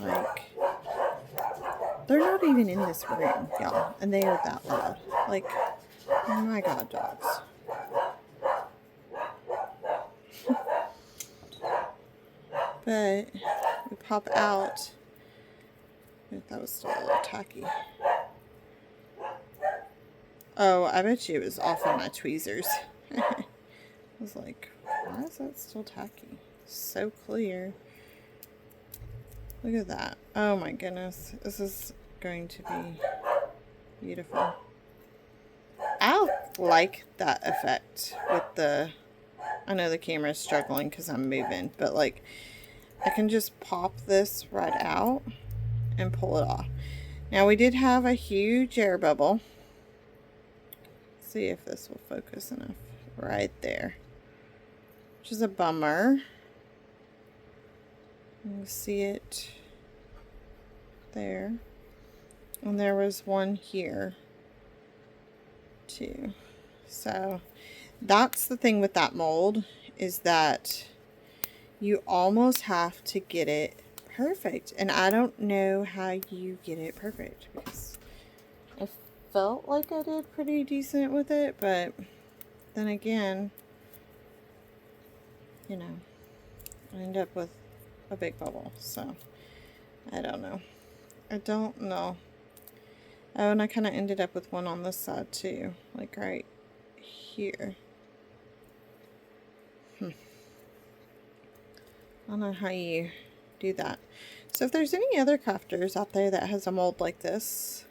Like, they're not even in this room, y'all, and they are that loud. Like, oh my god, dogs. But we pop out. That was still a little tacky. Oh, I bet you it was off of my tweezers. I was like, why is that still tacky? So clear. Look at that. Oh my goodness. This is going to be beautiful. I like that effect with the, I know the camera is struggling because I'm moving, but like I can just pop this right out and pull it off. Now we did have a huge air bubble. Let's see if this will focus enough. Right there, which is a bummer. You can see it there, and there was one here too. So that's the thing with that mold, is that you almost have to get it perfect, and I don't know how you get it perfect, because I felt like I did pretty decent with it, but then again, you know, I end up with a big bubble, so I don't know. Oh, and I kind of ended up with one on this side too, like right here. I don't know how you do that. So if there's any other crafters out there that has a mold like this,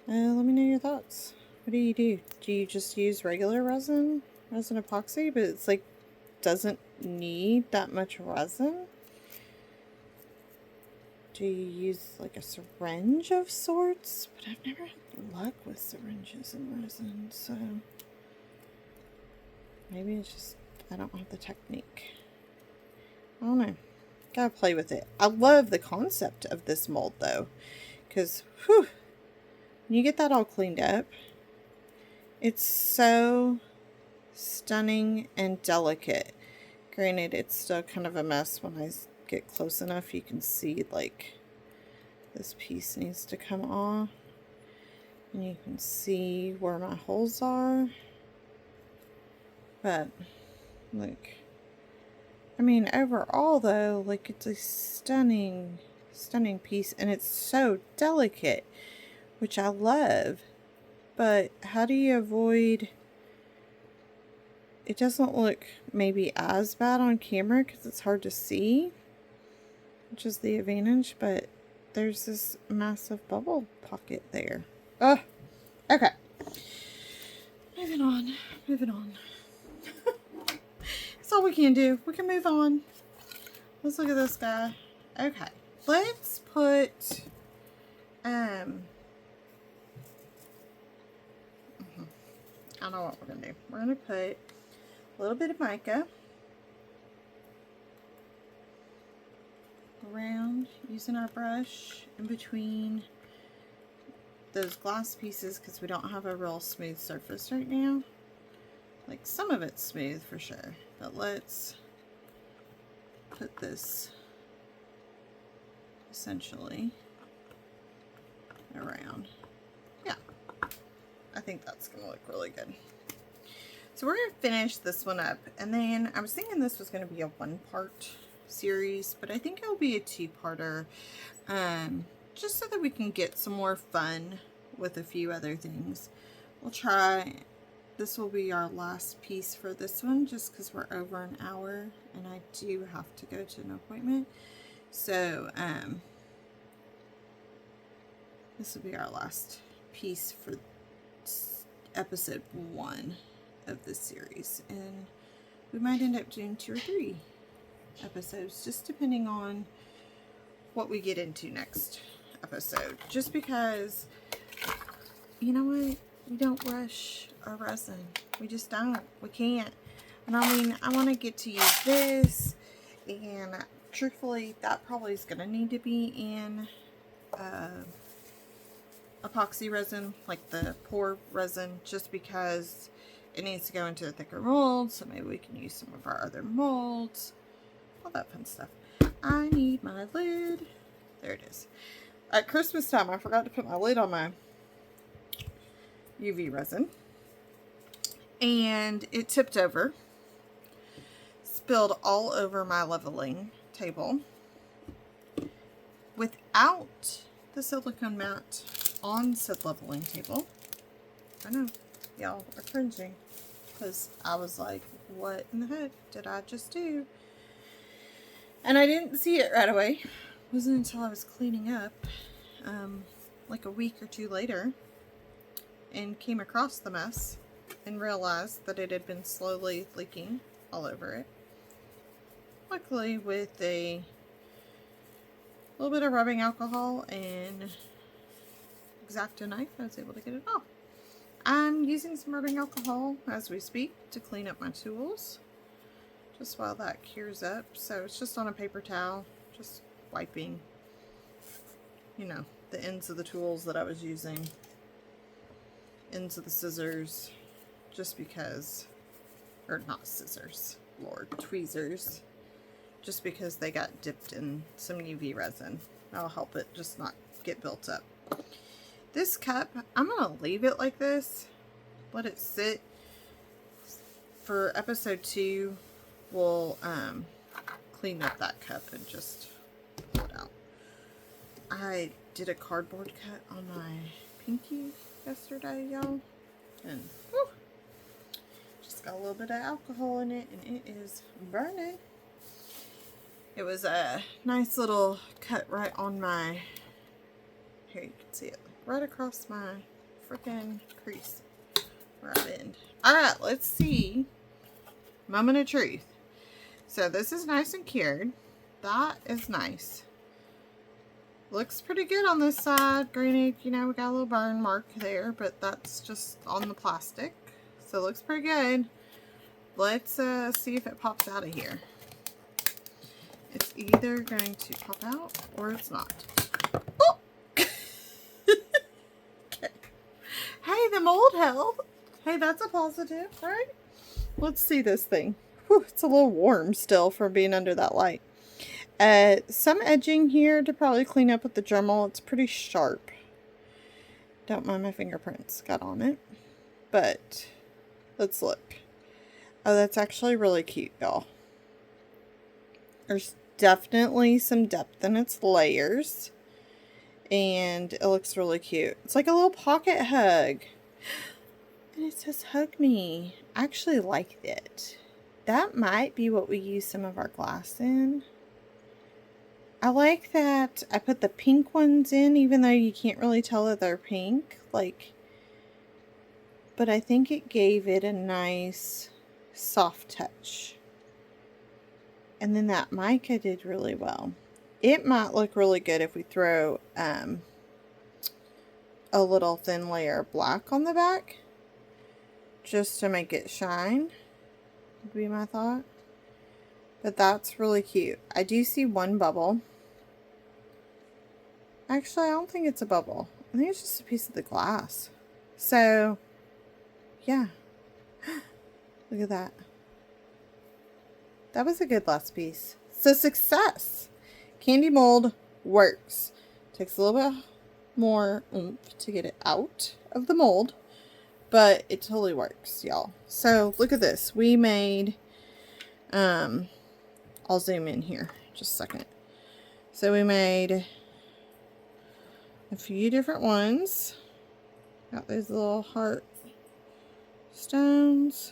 let me know your thoughts. What do you do? Do you just use regular resin epoxy, but it's like doesn't need that much resin? Do you use like a syringe of sorts? But I've never had luck with syringes and resin, so maybe it's just I don't have the technique. I don't know. Gotta play with it. I love the concept of this mold though, because when you get that all cleaned up, it's so stunning and delicate. Granted, it's still kind of a mess. When I get close enough, you can see like this piece needs to come off, and you can see where my holes are. But look, I mean, overall though, like it's a stunning piece, and it's so delicate, which I love. But how do you avoid, it doesn't look maybe as bad on camera because it's hard to see, which is the advantage, but there's this massive bubble pocket there. Oh, okay. Moving on. That's all we can do. We can move on. Let's look at this guy. Okay. Let's put, I know what we're going to do. We're going to put a little bit of mica around, using our brush in between those glass pieces because we don't have a real smooth surface right now. Like some of it's smooth for sure, but let's put this essentially around. Yeah, I think that's gonna look really good. So we're gonna finish this one up, and then I was thinking this was gonna be a one-part series, but I think it'll be a two-parter, just so that we can get some more fun with a few other things. We'll try. This will be our last piece for this one, just because we're over an hour and I do have to go to an appointment. So this will be our last piece for episode 1 of this series, and we might end up doing 2 or 3 episodes, just depending on what we get into next episode. Just because, you know what? We don't rush our resin. We just don't. We can't. And I mean, I want to get to use this, and truthfully, that probably is going to need to be in epoxy resin, like the pour resin, just because it needs to go into a thicker mold, so maybe we can use some of our other molds, all that fun stuff. I need my lid. There it is. At Christmas time, I forgot to put my lid on my UV resin, and it tipped over, spilled all over my leveling table without the silicone mat on said leveling table. I know, y'all are cringing, because I was like, what in the heck did I just do? And I didn't see it right away. It wasn't until I was cleaning up, like a week or 2 later, and came across the mess and realized that it had been slowly leaking all over it. Luckily, with a little bit of rubbing alcohol and X-Acto knife, I was able to get it off. I'm using some rubbing alcohol as we speak to clean up my tools, just while that cures up. So it's just on a paper towel, just wiping, you know, the ends of the tools that I was using, ends of the scissors, just because, or not scissors, Lord, tweezers, just because they got dipped in some UV resin. That'll help it just not get built up. This cup, I'm going to leave it like this, let it sit. For episode 2, we'll clean up that cup and just pull it out. I did a cardboard cut on my pinky yesterday, y'all, and whew, just got a little bit of alcohol in it, and it is burning. It was a nice little cut right on my, here you can see it, right across my freaking crease where I bend. Alright, let's see. Moment of truth. So this is nice and cured. That is nice. Looks pretty good on this side. Granted, you know, we got a little burn mark there, but that's just on the plastic. So it looks pretty good. Let's see if it pops out of here. It's either going to pop out or it's not. Oh! Okay. Hey, the mold held. Hey, that's a positive, right? Let's see this thing. Whew, it's a little warm still from being under that light. Some edging here to probably clean up with the Dremel. It's pretty sharp. Don't mind my fingerprints got on it. But let's look. Oh, that's actually really cute, y'all. There's definitely some depth in its layers. And it looks really cute. It's like a little pocket hug. And it says, hug me. I actually like it. That might be what we use some of our glass in. I like that I put the pink ones in, even though you can't really tell that they're pink. Like, but I think it gave it a nice soft touch. And then that mica did really well. It might look really good if we throw a little thin layer of black on the back, just to make it shine, would be my thought. But that's really cute. I do see one bubble. Actually, I don't think it's a bubble. I think it's just a piece of the glass. So, yeah. Look at that. That was a good last piece. So, success. Candy mold works. Takes a little bit more oomph to get it out of the mold. But it totally works, y'all. So, look at this. We made... I'll zoom in here just a second. So we made a few different ones. Got these little heart stones.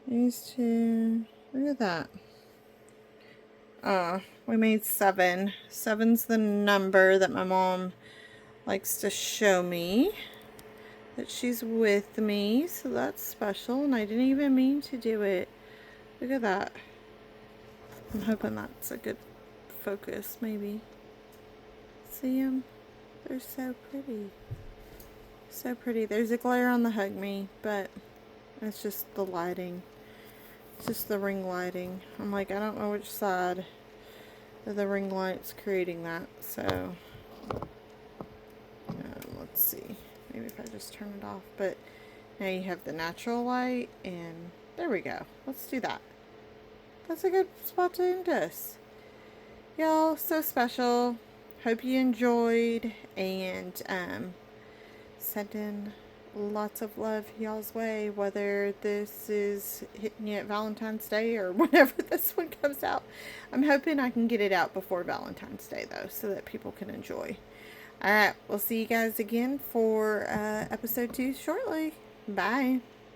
These two. Look at that. We made 7. 7's the number that my mom likes to show me. That she's with me. So that's special. And I didn't even mean to do it. Look at that. I'm hoping that's a good focus, maybe. See them? They're so pretty. So pretty. There's a glare on the Hug Me, but it's just the lighting. It's just the ring lighting. I'm like, I don't know which side of the ring light's creating that, so let's see. Maybe if I just turn it off, but now you have the natural light, and there we go. Let's do that. That's a good spot to end this. Y'all, so special. Hope you enjoyed, and send in lots of love y'all's way, whether this is hitting you at Valentine's Day or whenever this one comes out. I'm hoping I can get it out before Valentine's Day, though, so that people can enjoy. Alright, we'll see you guys again for episode 2 shortly. Bye.